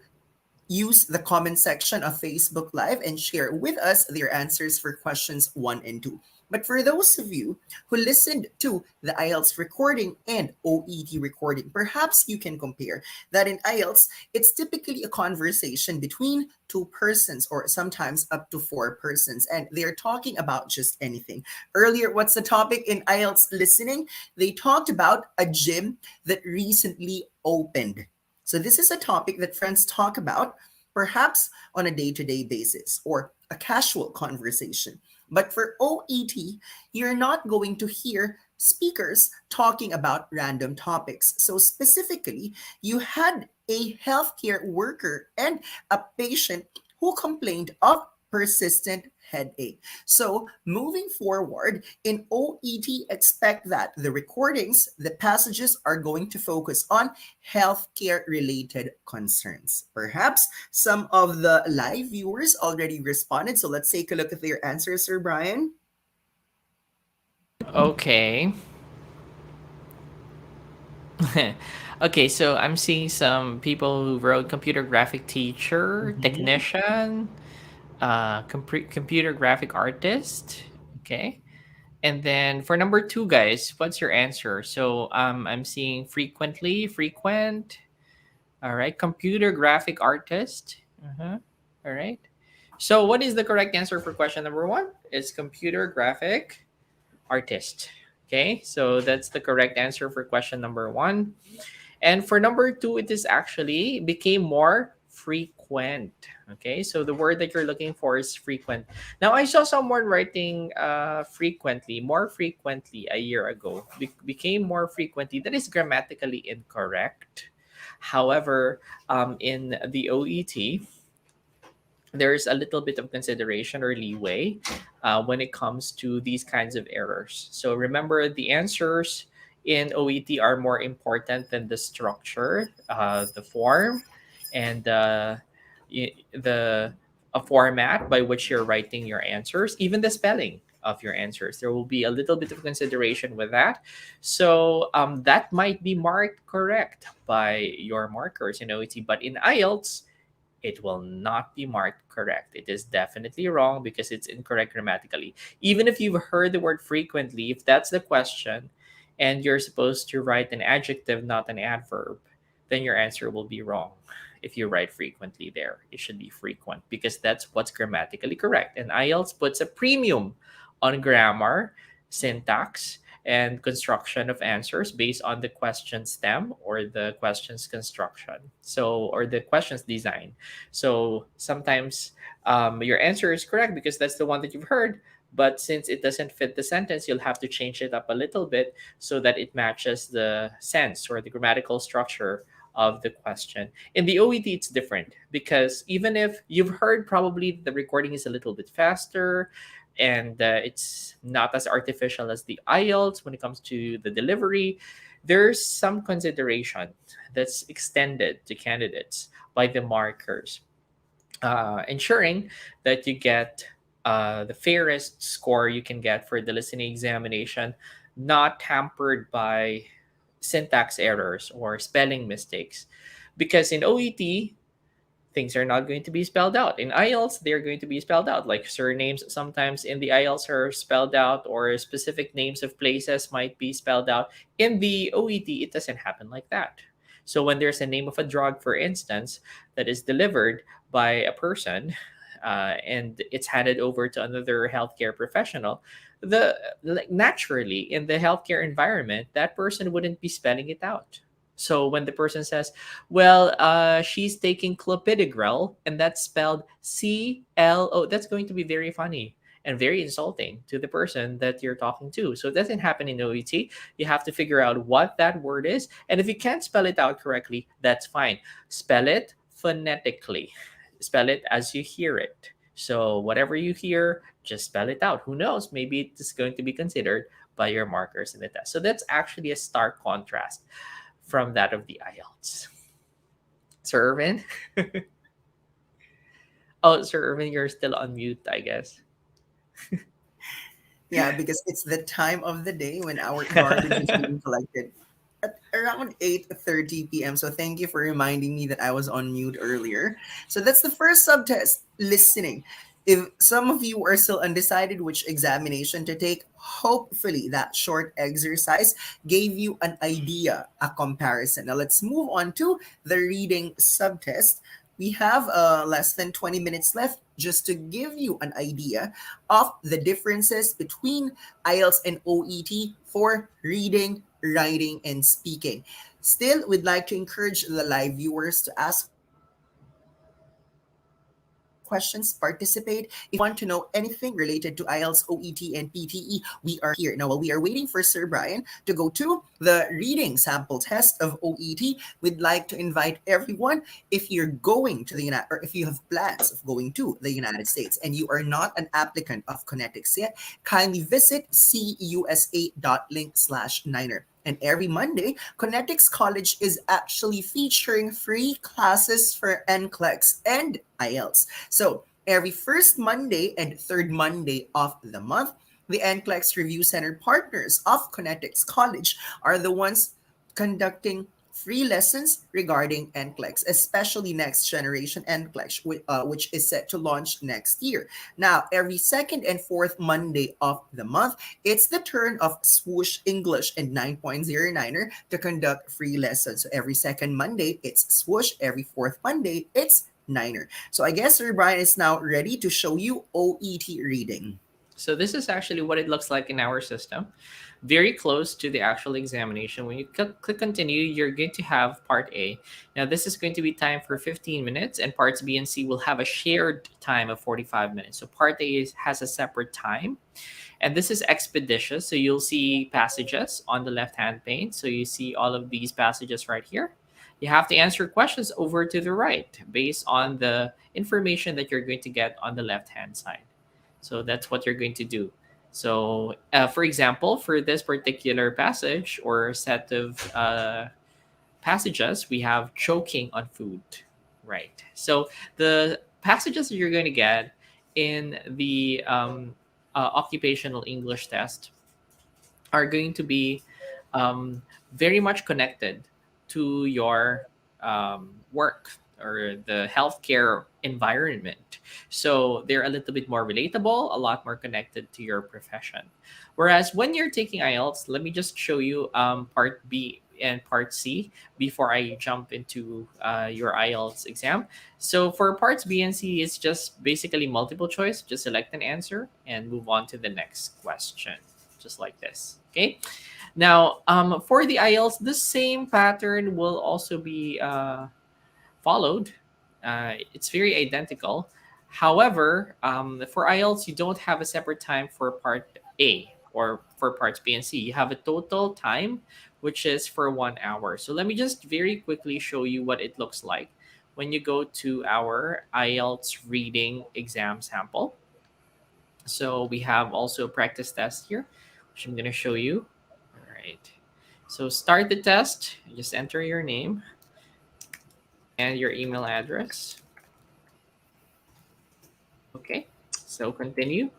use the comment section of Facebook Live and share with us their answers for questions 1 and 2. But for those of you who listened to the IELTS recording and OET recording, perhaps you can compare that in IELTS, it's typically a conversation between 2 persons or sometimes up to 4 persons, and they're talking about just anything. Earlier, what's the topic in IELTS listening? They talked about a gym that recently opened. So, this is a topic that friends talk about perhaps on a day to day basis or a casual conversation. But for OET, you're not going to hear speakers talking about random topics. So, specifically, you had a healthcare worker and a patient who complained of persistent headache. So, moving forward in OET, expect that the recordings, the passages are going to focus on healthcare related concerns. Perhaps some of the live viewers already responded. So, let's take a look at their answers, Sir Brian. Okay. Okay, so I'm seeing some people who wrote computer graphic teacher, Mhm. technician, computer graphic artist. Okay. And then for number 2, guys, what's your answer? So I'm seeing frequently, frequent. All right. Computer graphic artist. Uh-huh. All right. So what is the correct answer for question number 1? It's computer graphic artist. Okay. So that's the correct answer for question number 1. And for number 2, it is actually became more frequent. Okay, so the word that you're looking for is frequent. Now, I saw someone writing frequently, more frequently a year ago. Became more frequently. That is grammatically incorrect. However, in the OET, there's a little bit of consideration or leeway when it comes to these kinds of errors. So remember, the answers in OET are more important than the structure, the form, and the a format by which you're writing your answers, even the spelling of your answers. There will be a little bit of consideration with that. So that might be marked correct by your markers in OET, but in IELTS, it will not be marked correct. It is definitely wrong because it's incorrect grammatically. Even if you've heard the word frequently, if that's the question and you're supposed to write an adjective, not an adverb, then your answer will be wrong. If you write frequently there, it should be frequent because that's what's grammatically correct. And IELTS puts a premium on grammar, syntax, and construction of answers based on the question stem or the question's construction. So, or the question's design. So sometimes your answer is correct because that's the one that you've heard. But since it doesn't fit the sentence, you'll have to change it up a little bit so that it matches the sense or the grammatical structure of the question. In the OET, it's different because even if you've heard probably the recording is a little bit faster and it's not as artificial as the IELTS when it comes to the delivery, there's some consideration that's extended to candidates by the markers, ensuring that you get the fairest score you can get for the listening examination, not hampered by syntax errors or spelling mistakes. Because in OET, things are not going to be spelled out. In IELTS, they're going to be spelled out. Like surnames sometimes in the IELTS are spelled out, or specific names of places might be spelled out. In the OET, it doesn't happen like that. So when there's a name of a drug, for instance, that is delivered by a person, and it's handed over to another healthcare professional, the like naturally in the healthcare environment, that person wouldn't be spelling it out. So when the person says, well, she's taking clopidogrel, and that's spelled CLO, that's going to be very funny and very insulting to the person that you're talking to. So it doesn't happen in OET. You have to figure out what that word is. And if you can't spell it out correctly, that's fine. Spell it phonetically, spell it as you hear it. So whatever you hear, just spell it out. Who knows? Maybe it is going to be considered by your markers in the test. So that's actually a stark contrast from that of the IELTS. Sir Irvin? Oh, Sir Irvin, you're still on mute, I guess. Yeah, because it's the time of the day when our garbage is being collected at around 8:30 p.m. So thank you for reminding me that I was on mute earlier. So that's the first subtest, listening. If some of you are still undecided which examination to take, hopefully that short exercise gave you an idea, a comparison. Now let's move on to the reading subtest. We have less than 20 minutes left just to give you an idea of the differences between IELTS and OET for reading, writing, and speaking. Still, we'd like to encourage the live viewers to ask questions, participate. If you want to know anything related to IELTS, OET, and PTE, we are here. Now, while we are waiting for Sir Brian to go to the reading sample test of OET, we'd like to invite everyone, if you're going to the United, or if you have plans of going to the United States and you are not an applicant of Connectics yet, kindly visit cusa.link/Niner. And every Monday, Connectics College is actually featuring free classes for NCLEX and IELTS. So every first Monday and third Monday of the month, the NCLEX Review Center partners of Connectics College are the ones conducting free lessons regarding NCLEX, especially next generation NCLEX, which is set to launch next year. Now, every second and fourth Monday of the month, it's the turn of Swoosh English and 9.09er to conduct free lessons. So every second Monday, it's Swoosh. Every fourth Monday, it's Niner. So I guess Sir Brian is now ready to show you OET reading. So this is actually what it looks like in our system. Very close to the actual examination. When you click continue, you're going to have part A. Now this is going to be time for 15 minutes, and parts B and C will have a shared time of 45 minutes. So part A has a separate time. And this is expeditious. So you'll see passages on the left-hand pane. So you see all of these passages right here. You have to answer questions over to the right based on the information that you're going to get on the left-hand side. So that's what you're going to do. So, for example, for this particular passage or set of passages, we have choking on food, right? So the passages that you're going to get in the occupational English test are going to be very much connected to your work or the healthcare environment. So they're a little bit more relatable, a lot more connected to your profession. Whereas when you're taking IELTS, let me just show you part B and part C before I jump into your IELTS exam. So for parts B and C, it's just basically multiple choice. Just select an answer and move on to the next question, just like this. Okay. Now, for the IELTS, the same pattern will also be followed. It's very identical. However, for IELTS, you don't have a separate time for part A or for parts B and C. You have a total time, which is for 1 hour. So let me just very quickly show you what it looks like when you go to our IELTS reading exam sample. So we have also a practice test here, which I'm going to show you. All right. So start the test. Just enter your name and your email address. Okay, so continue.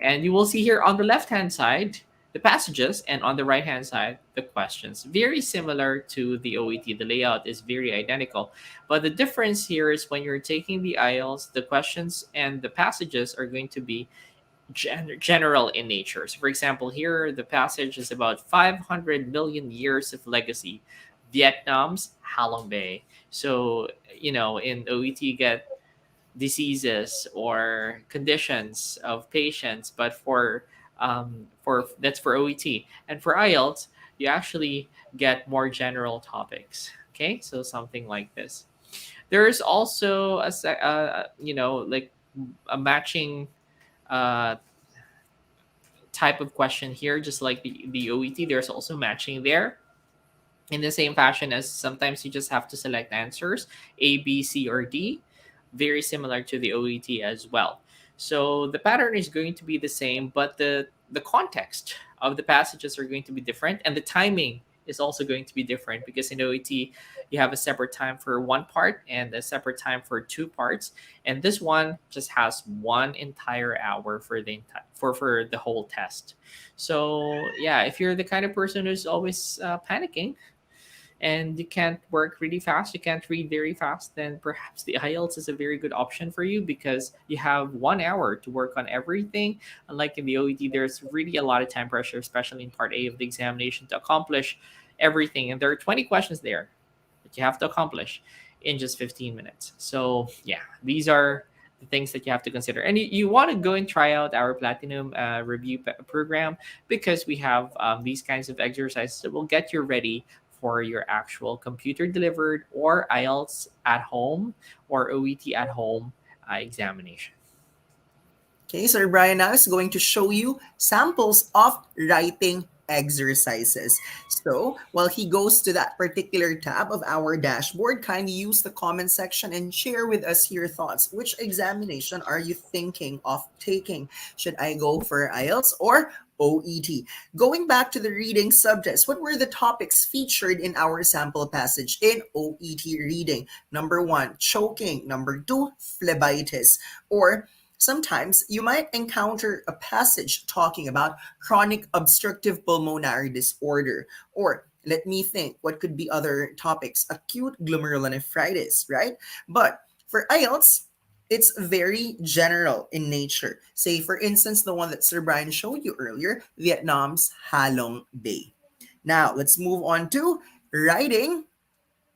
And you will see here on the left hand side the passages, and on the right hand side the questions. Very similar to the OET. The layout is very identical. But the difference here is when you're taking the IELTS, the questions and the passages are going to be general in nature. So, for example, here the passage is about 500 million years of legacy, Vietnam's Halong Bay. So, in OET, you get diseases or conditions of patients, but for that's for OET, and for IELTS, you actually get more general topics. Okay, so something like this. There's also like a matching uh, type of question here, just like the OET. There's also matching there in the same fashion as sometimes you just have to select answers A, B, C, or D, very similar to the OET as well. So the pattern is going to be the same, but the context of the passages are going to be different, and the timing is also going to be different, because in OET you have a separate time for one part and a separate time for two parts, and this one just has one entire hour for for the whole test. So yeah, if you're the kind of person who's always panicking and you can't work really fast, you can't read very fast, then perhaps the IELTS is a very good option for you, because you have 1 hour to work on everything. Unlike in the OET, there's really a lot of time pressure, especially in part A of the examination, to accomplish everything. And there are 20 questions there that you have to accomplish in just 15 minutes. So, yeah, these are the things that you have to consider. And you want to go and try out our Platinum program, because we have these kinds of exercises that will get you ready for your actual computer delivered or IELTS at home or OET at home examination. Okay, Sir Brian now is going to show you samples of writing exercises. So while he goes to that particular tab of our dashboard, kindly use the comment section and share with us your thoughts. Which examination are you thinking of taking? Should I go for IELTS or OET? Going back to the reading subjects, what were the topics featured in our sample passage in OET reading? Number one, choking. Number two, phlebitis. Or sometimes you might encounter a passage talking about chronic obstructive pulmonary disorder. Or let me think, what could be other topics? Acute glomerulonephritis, right? But for IELTS, it's very general in nature. Say, for instance, the one that Sir Brian showed you earlier, Vietnam's Halong Bay. Now, let's move on to writing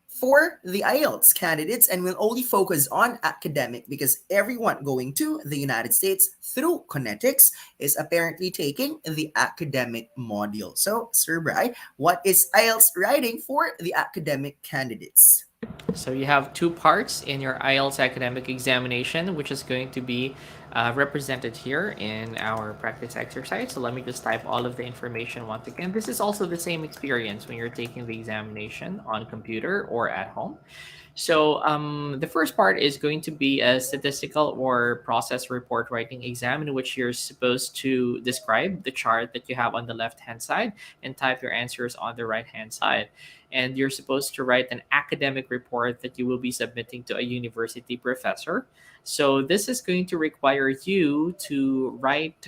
for the IELTS candidates, and we'll only focus on academic because everyone going to the United States through Connectics is apparently taking the academic module. So, Sir Bry, what is IELTS writing for the academic candidates? So you have two parts in your IELTS academic examination, which is going to be represented here in our practice exercise. So let me just type all of the information once again. This is also the same experience when you're taking the examination on computer or at home. So the first part is going to be a statistical or process report writing exam, in which you're supposed to describe the chart that you have on the left hand side and type your answers on the right hand side. And you're supposed to write an academic report that you will be submitting to a university professor. So this is going to require you to write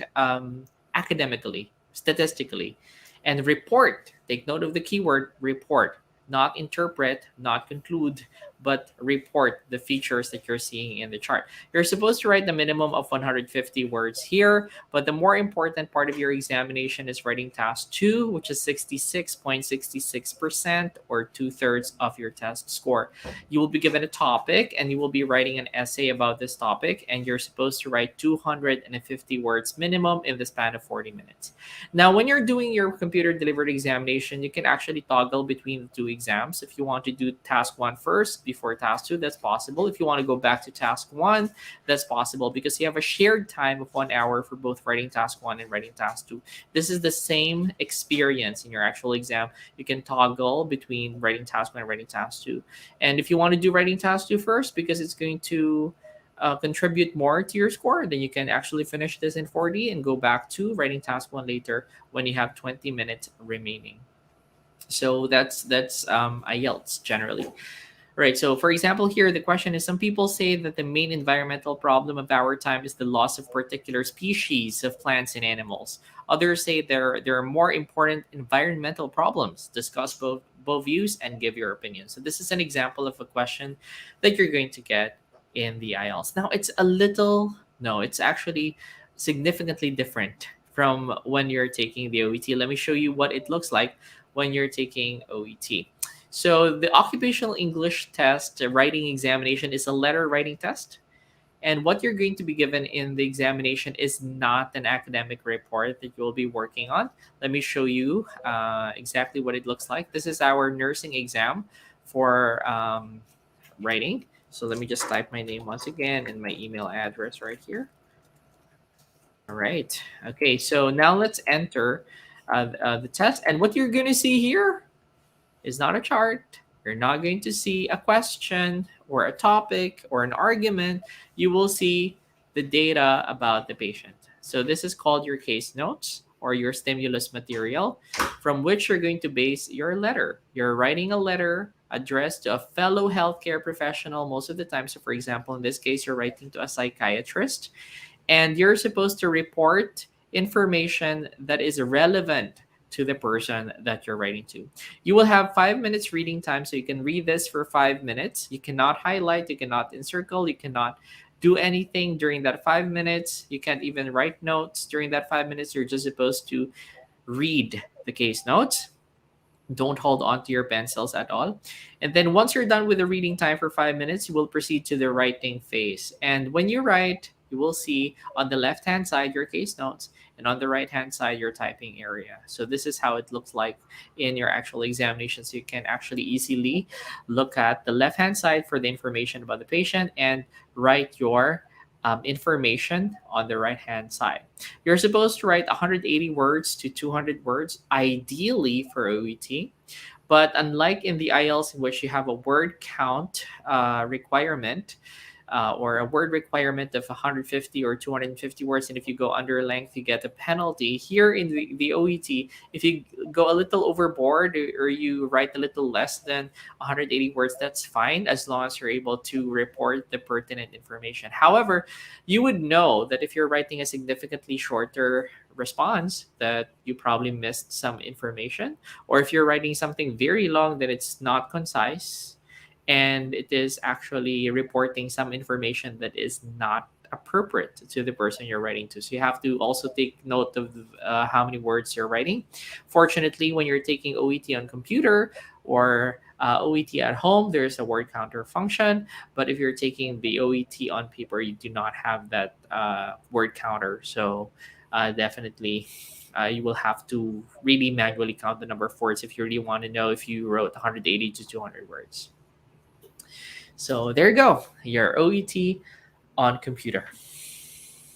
academically, statistically, and report. Take note of the keyword report, not interpret, not conclude, but report the features that you're seeing in the chart. You're supposed to write the minimum of 150 words here, but the more important part of your examination is writing task 2, which is 66.66% or 2/3 of your test score. You will be given a topic and you will be writing an essay about this topic, and you're supposed to write 250 words minimum in the span of 40 minutes. Now, when you're doing your computer delivered examination, you can actually toggle between the two exams. If you want to do task 1 first before task 2, that's possible. If you want to go back to task 1, that's possible, because you have a shared time of 1 hour for both writing task 1 and writing task 2. This is the same experience in your actual exam. You can toggle between writing task 1 and writing task 2. And if you want to do writing task 2 first, because it's going to contribute more to your score, then you can actually finish this in 40 and go back to writing task 1 later when you have 20 minutes remaining. So that's IELTS generally. Right. So, for example, here the question is: some people say that the main environmental problem of our time is the loss of particular species of plants and animals. Others say there are more important environmental problems. Discuss both views and give your opinion. So, this is an example of a question that you're going to get in the IELTS. Now, it's a little no, it's actually significantly different from when you're taking the OET. Let me show you what it looks like when you're taking OET. So the occupational English test writing examination is a letter writing test. And what you're going to be given in the examination is not an academic report that you'll be working on. Let me show you exactly what it looks like. This is our nursing exam for writing. So let me just type my name once again and my email address right here. All right. Okay, so now let's enter the test. And what you're going to see here is not a chart. You're not going to see a question or a topic or an argument. You will see the data about the patient. So this is called your case notes or your stimulus material from which you're going to base your letter. You're writing a letter addressed to a fellow healthcare professional most of the time. So for example, in this case, you're writing to a psychiatrist and you're supposed to report information that is relevant to the person that you're writing to. You will have 5 minutes reading time, so you can read this for 5 minutes. You cannot highlight, you cannot encircle, you cannot do anything during that 5 minutes. You can't even write notes during that 5 minutes. You're just supposed to read the case notes. Don't hold on to your pencils at all. And then once you're done with the reading time for 5 minutes, you will proceed to the writing phase. And when you write, you will see on the left hand side your case notes and on the right hand side your typing area. So this is how it looks like in your actual examination. So you can actually easily look at the left hand side for the information about the patient and write your information on the right hand side. You're supposed to write 180 words to 200 words, ideally for OET. But unlike in the IELTS, in which you have a word count requirement, or a word requirement of 150 or 250 words, and if you go under length, you get a penalty. Here in the OET, if you go a little overboard or you write a little less than 180 words, that's fine as long as you're able to report the pertinent information. However, you would know that if you're writing a significantly shorter response, that you probably missed some information, or if you're writing something very long, that it's not concise and it is actually reporting some information that is not appropriate to the person you're writing to. So you have to also take note of how many words you're writing. Fortunately, when you're taking OET on computer or OET at home, there's a word counter function. But if you're taking the OET on paper, you do not have that word counter. So definitely you will have to really manually count the number of words if you really want to know if you wrote 180 to 200 words. So there you go, your OET on computer.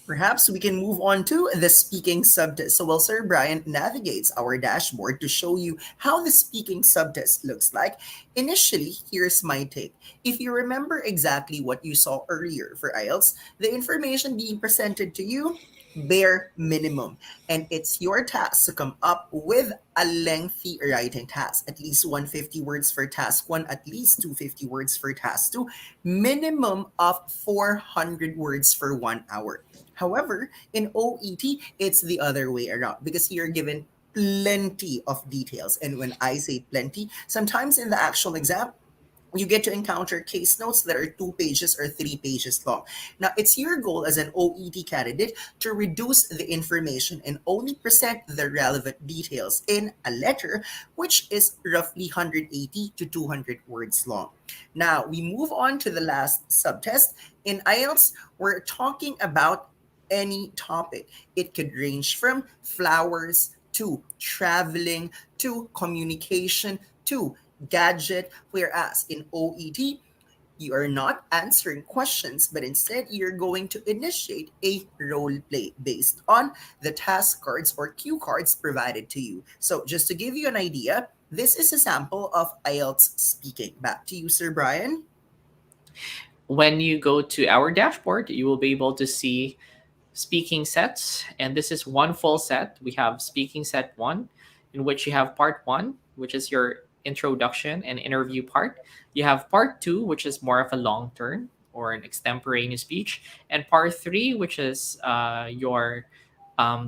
Perhaps we can move on to the speaking subtest. So while Sir Brian navigates our dashboard to show you how the speaking subtest looks like, initially, here's my take. If you remember exactly what you saw earlier for IELTS, the information being presented to you, bare minimum. And it's your task to come up with a lengthy writing task, at least 150 words for task 1, at least 250 words for task 2, minimum of 400 words for 1 hour. However, in OET, it's the other way around because you're given plenty of details. And when I say plenty, sometimes in the actual exam, you get to encounter case notes that are 2 pages or 3 pages long. Now, it's your goal as an OET candidate to reduce the information and only present the relevant details in a letter, which is roughly 180 to 200 words long. Now, we move on to the last subtest. In IELTS, we're talking about any topic. It could range from flowers to traveling to communication to gadget, whereas in OET, you are not answering questions, but instead you're going to initiate a role play based on the task cards or cue cards provided to you. So just to give you an idea, this is a sample of IELTS speaking. Back to you, Sir Brian. When you go to our dashboard, you will be able to see speaking sets, and this is one full set. We have speaking set 1, in which you have part one, which is your introduction and interview part. You have part two, which is more of a long turn or an extemporaneous speech, and part three, which is your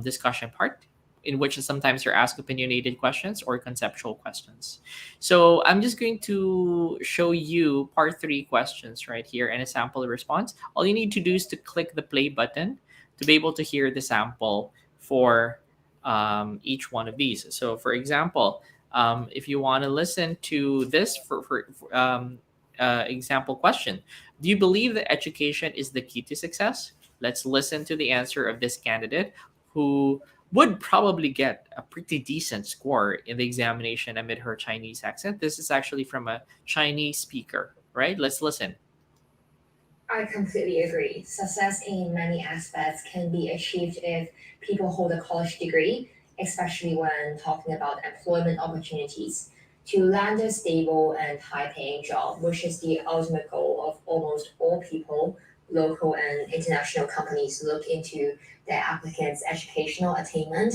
discussion part, in which sometimes you're asked opinionated questions or conceptual questions. So I'm just going to show you part three questions right here and a sample response. All you need to do is to click the play button to be able to hear the sample for each one of these. So, for example, if you want to listen to this for example question, do you believe that education is the key to success? Let's listen to the answer of this candidate who would probably get a pretty decent score in the examination amid her Chinese accent. This is actually from a Chinese speaker, right? Let's listen. I completely agree. Success in many aspects can be achieved if people hold a college degree, especially when talking about employment opportunities. To land a stable and high paying job, which is the ultimate goal of almost all people, local and international companies look into their applicants' educational attainment.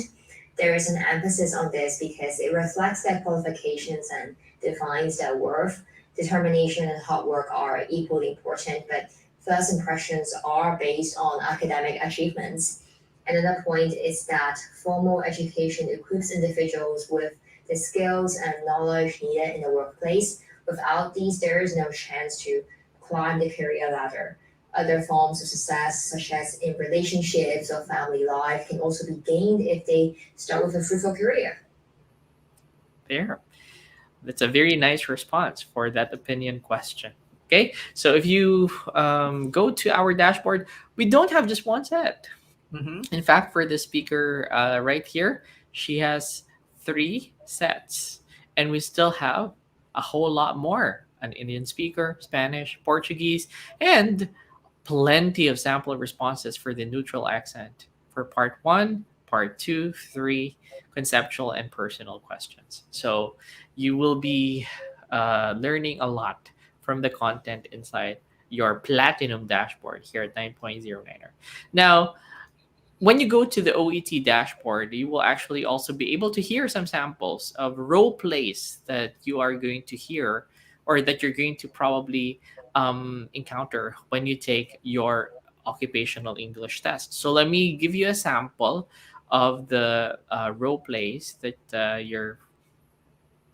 There is an emphasis on this because it reflects their qualifications and defines their worth. Determination and hard work are equally important, but first impressions are based on academic achievements. Another point is that formal education equips individuals with the skills and knowledge needed in the workplace. Without these, there is no chance to climb the career ladder. Other forms of success, such as in relationships or family life, can also be gained if they start with a fruitful career. There. That's a very nice response for that opinion question. Okay, so if you go to our dashboard, we don't have just one set. Mm-hmm. In fact, for the speaker right here, she has three sets, and we still have a whole lot more: an Indian speaker, Spanish, Portuguese, and plenty of sample responses for the neutral accent for part one, part two, three, conceptual and personal questions. So you will be learning a lot from the content inside your platinum dashboard here at 9.09er. Now, when you go to the OET dashboard, you will actually also be able to hear some samples of role plays that you are going to hear or that you're going to probably encounter when you take your occupational English test. So let me give you a sample of the role plays that you're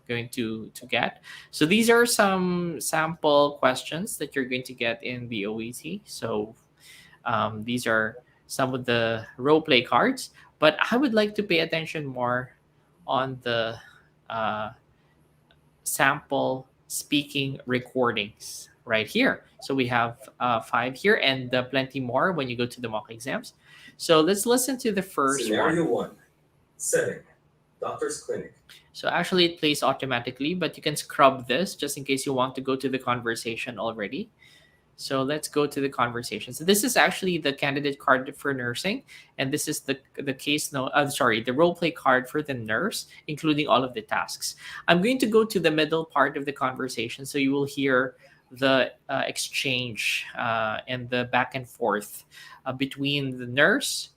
going to get. So these are some sample questions that you're going to get in the OET. So these are some of the role play cards, but I would like to pay attention more on the uh, sample speaking recordings right here. So we have five here and plenty more when you go to the mock exams. So let's listen to the first Scenario one. 1. Setting. Doctor's clinic. So actually it plays automatically, but you can scrub this just in case you want to go to the conversation already. So let's go to the conversation. So this is actually the candidate card for nursing, and this is the case note. Sorry, the role play card for the nurse, including all of the tasks. I'm going to go to the middle part of the conversation, so you will hear the exchange and the back and forth between the nurse,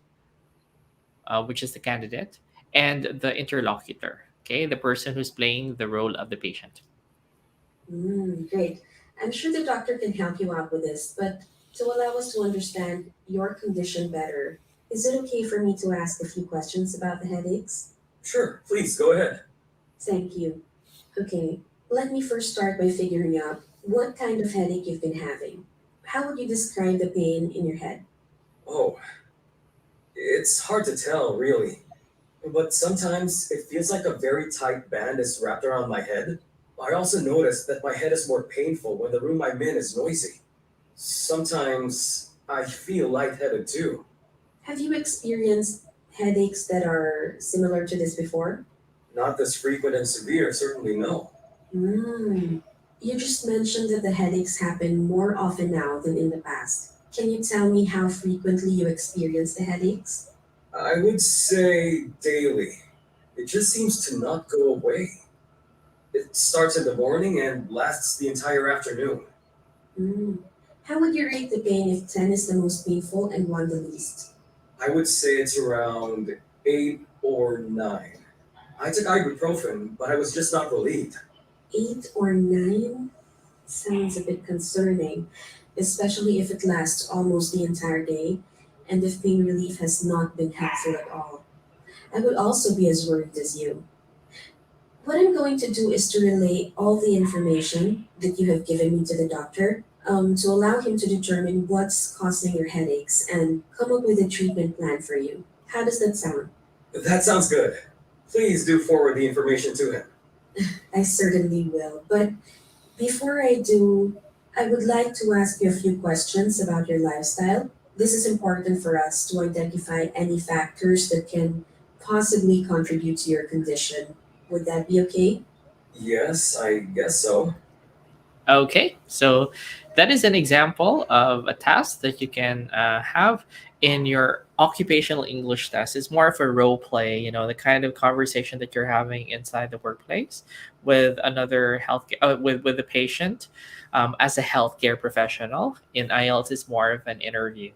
which is the candidate, and the interlocutor. Okay, the person who's playing the role of the patient. Great. I'm sure the doctor can help you out with this, but to allow us to understand your condition better, is it okay for me to ask a few questions about the headaches? Sure, please go ahead. Thank you. Okay, let me first start by figuring out what kind of headache you've been having. How would you describe the pain in your head? Oh, it's hard to tell, really. But sometimes it feels like a very tight band is wrapped around my head. I also notice that my head is more painful when the room I'm in is noisy. Sometimes I feel lightheaded too. Have you experienced headaches that are similar to this before? Not this frequent and severe, certainly no. You just mentioned that the headaches happen more often now than in the past. Can you tell me how frequently you experience the headaches? I would say daily. It just seems to not go away. It starts in the morning and lasts the entire afternoon. How would you rate the pain if 10 is the most painful and 1 the least? I would say it's around 8 or 9. I took ibuprofen, but I was just not relieved. 8 or 9 sounds a bit concerning, especially if it lasts almost the entire day and if pain relief has not been helpful at all. I would also be as worried as you. What I'm going to do is to relay all the information that you have given me to the doctor, to allow him to determine what's causing your headaches and come up with a treatment plan for you. How does that sound? That sounds good. Please do forward the information to him. I certainly will. But before I do, I would like to ask you a few questions about your lifestyle. This is important for us to identify any factors that can possibly contribute to your condition. Would that be okay? Yes, I guess so. Okay, so that is an example of a task that you can have in your occupational English test. It's more of a role play, the kind of conversation that you're having inside the workplace with another with a patient as a healthcare professional. In IELTS, it's more of an interview.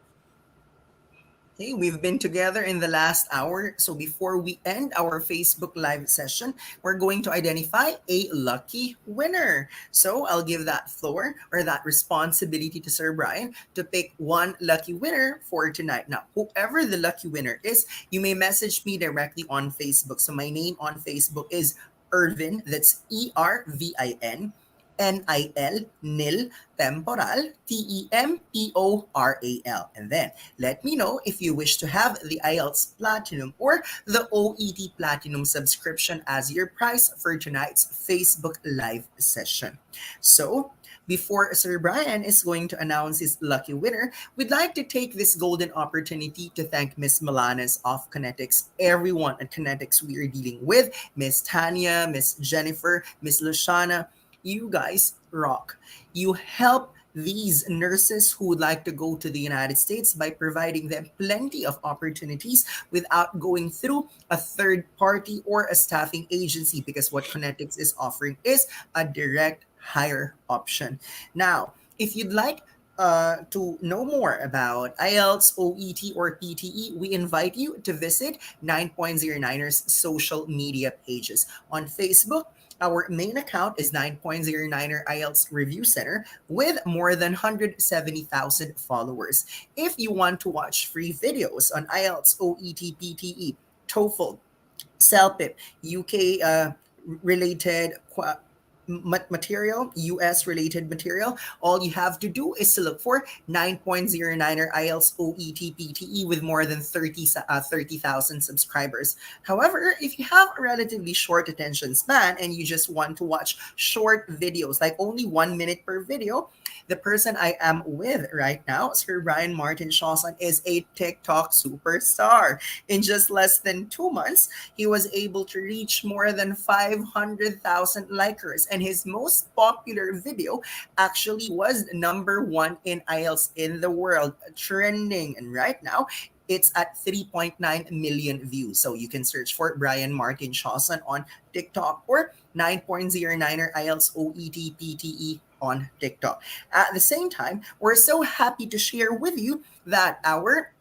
Hey, we've been together in the last hour. So before we end our Facebook Live session, we're going to identify a lucky winner. So I'll give that floor or that responsibility to Sir Brian to pick one lucky winner for tonight. Now, whoever the lucky winner is, you may message me directly on Facebook. So my name on Facebook is Irvin. That's Ervin. NIL, nil, temporal, TEMPORAL. And then let me know if you wish to have the IELTS Platinum or the OET Platinum subscription as your prize for tonight's Facebook Live session. So, before Sir Brian is going to announce his lucky winner, we'd like to take this golden opportunity to thank Miss Malanas of Kinetics, everyone at Kinetics we are dealing with, Miss Tanya, Miss Jennifer, Miss Luciana. You guys rock. You help these nurses who would like to go to the United States by providing them plenty of opportunities without going through a third party or a staffing agency, because what Kinetics is offering is a direct hire option. Now, if you'd like to know more about IELTS, OET, or PTE, we invite you to visit 9.09ers social media pages. On Facebook, our main account is 9.09er IELTS Review Center with more than 170,000 followers. If you want to watch free videos on IELTS, OET, PTE, TOEFL, CELPIP, UK related material, US related material, all you have to do is to look for 9.09er IELTS OET PTE with more than 30,000 subscribers. However, if you have a relatively short attention span and you just want to watch short videos, like only 1 minute per video, the person I am with right now, Sir Brian Martin Shawson, is a TikTok superstar. In just less than 2 months, he was able to reach more than 500,000 likers, and his most popular video actually was number 1 in IELTS in the world, trending. And right now, it's at 3.9 million views. So you can search for Brian Martin Shawson on TikTok or 9.09er IELTS OET PTE on TikTok. At the same time, we're so happy to share with you that our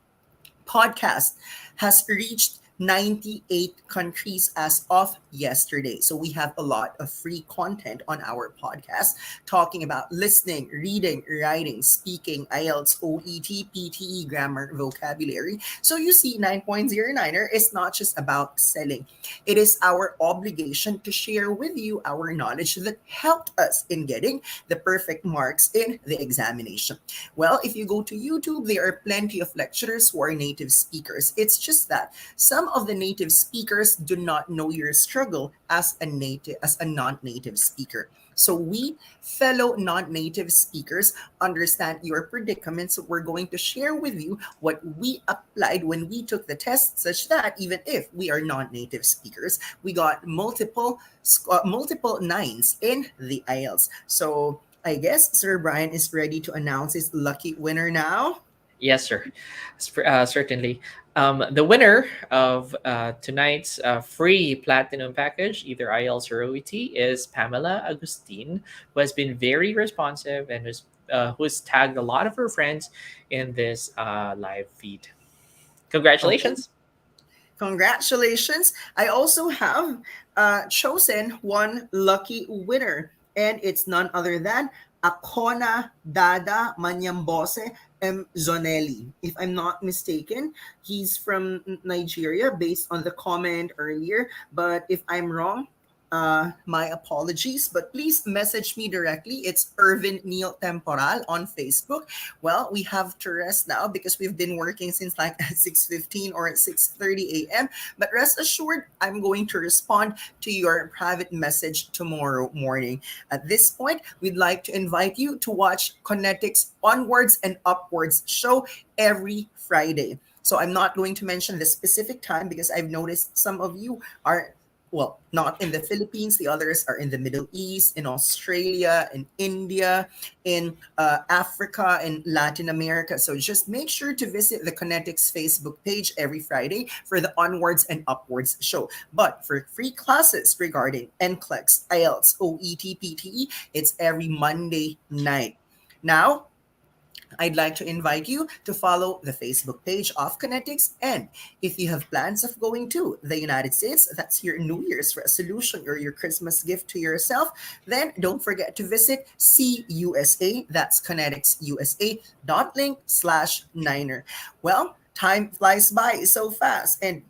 podcast has reached 98 countries as of yesterday. So we have a lot of free content on our podcast talking about listening, reading, writing, speaking, IELTS, OET, PTE, grammar, vocabulary. So you see, 9.09er is not just about selling. It is our obligation to share with you our knowledge that helped us in getting the perfect marks in the examination. Well, if you go to YouTube, there are plenty of lecturers who are native speakers. It's just that some of the native speakers do not know your struggle as a non-native speaker. So we, fellow non-native speakers, understand your predicament. So we're going to share with you what we applied when we took the test, such that even if we are non-native speakers, we got multiple nines in the IELTS. So I guess Sir Brian is ready to announce his lucky winner now. Yes, sir. Certainly. The winner of tonight's free platinum package, either IELTS or OET, is Pamela Agustin, who has been very responsive and who has tagged a lot of her friends in this live feed. Okay. Congratulations. Congratulations. I also have chosen one lucky winner, and it's none other than Akona Dada Manyambose M. Zonelli. If I'm not mistaken, he's from Nigeria based on the comment earlier. But if I'm wrong, my apologies. But please message me directly. It's Irvin Neil Temporal on Facebook. Well, we have to rest now because we've been working since like 6:15 or 6:30 a.m. But rest assured, I'm going to respond to your private message tomorrow morning. At this point, we'd like to invite you to watch Connectics Onwards and Upwards show every Friday. So I'm not going to mention the specific time because I've noticed some of you are, well, not in the Philippines. The others are in the Middle East, in Australia, in India, in Africa, and Latin America. So just make sure to visit the Kinetics Facebook page every Friday for the Onwards and Upwards show. But for free classes regarding NCLEX, IELTS, OET, PTE, it's every Monday night. Now, I'd like to invite you to follow the Facebook page of Kinetics. And if you have plans of going to the United States, that's your New Year's resolution or your Christmas gift to yourself, then don't forget to visit CUSA, that's kineticsUSA.link/Niner. Well, time flies by so fast, and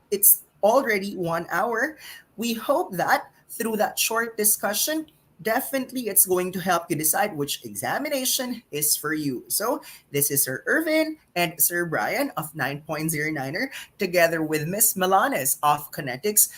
it's already 1 hour. We hope that through that short discussion, definitely it's going to help you decide which examination is for you. So, this is Sir Irvin and Sir Brian of 9.09er, together with Miss Milanes of Kinetics,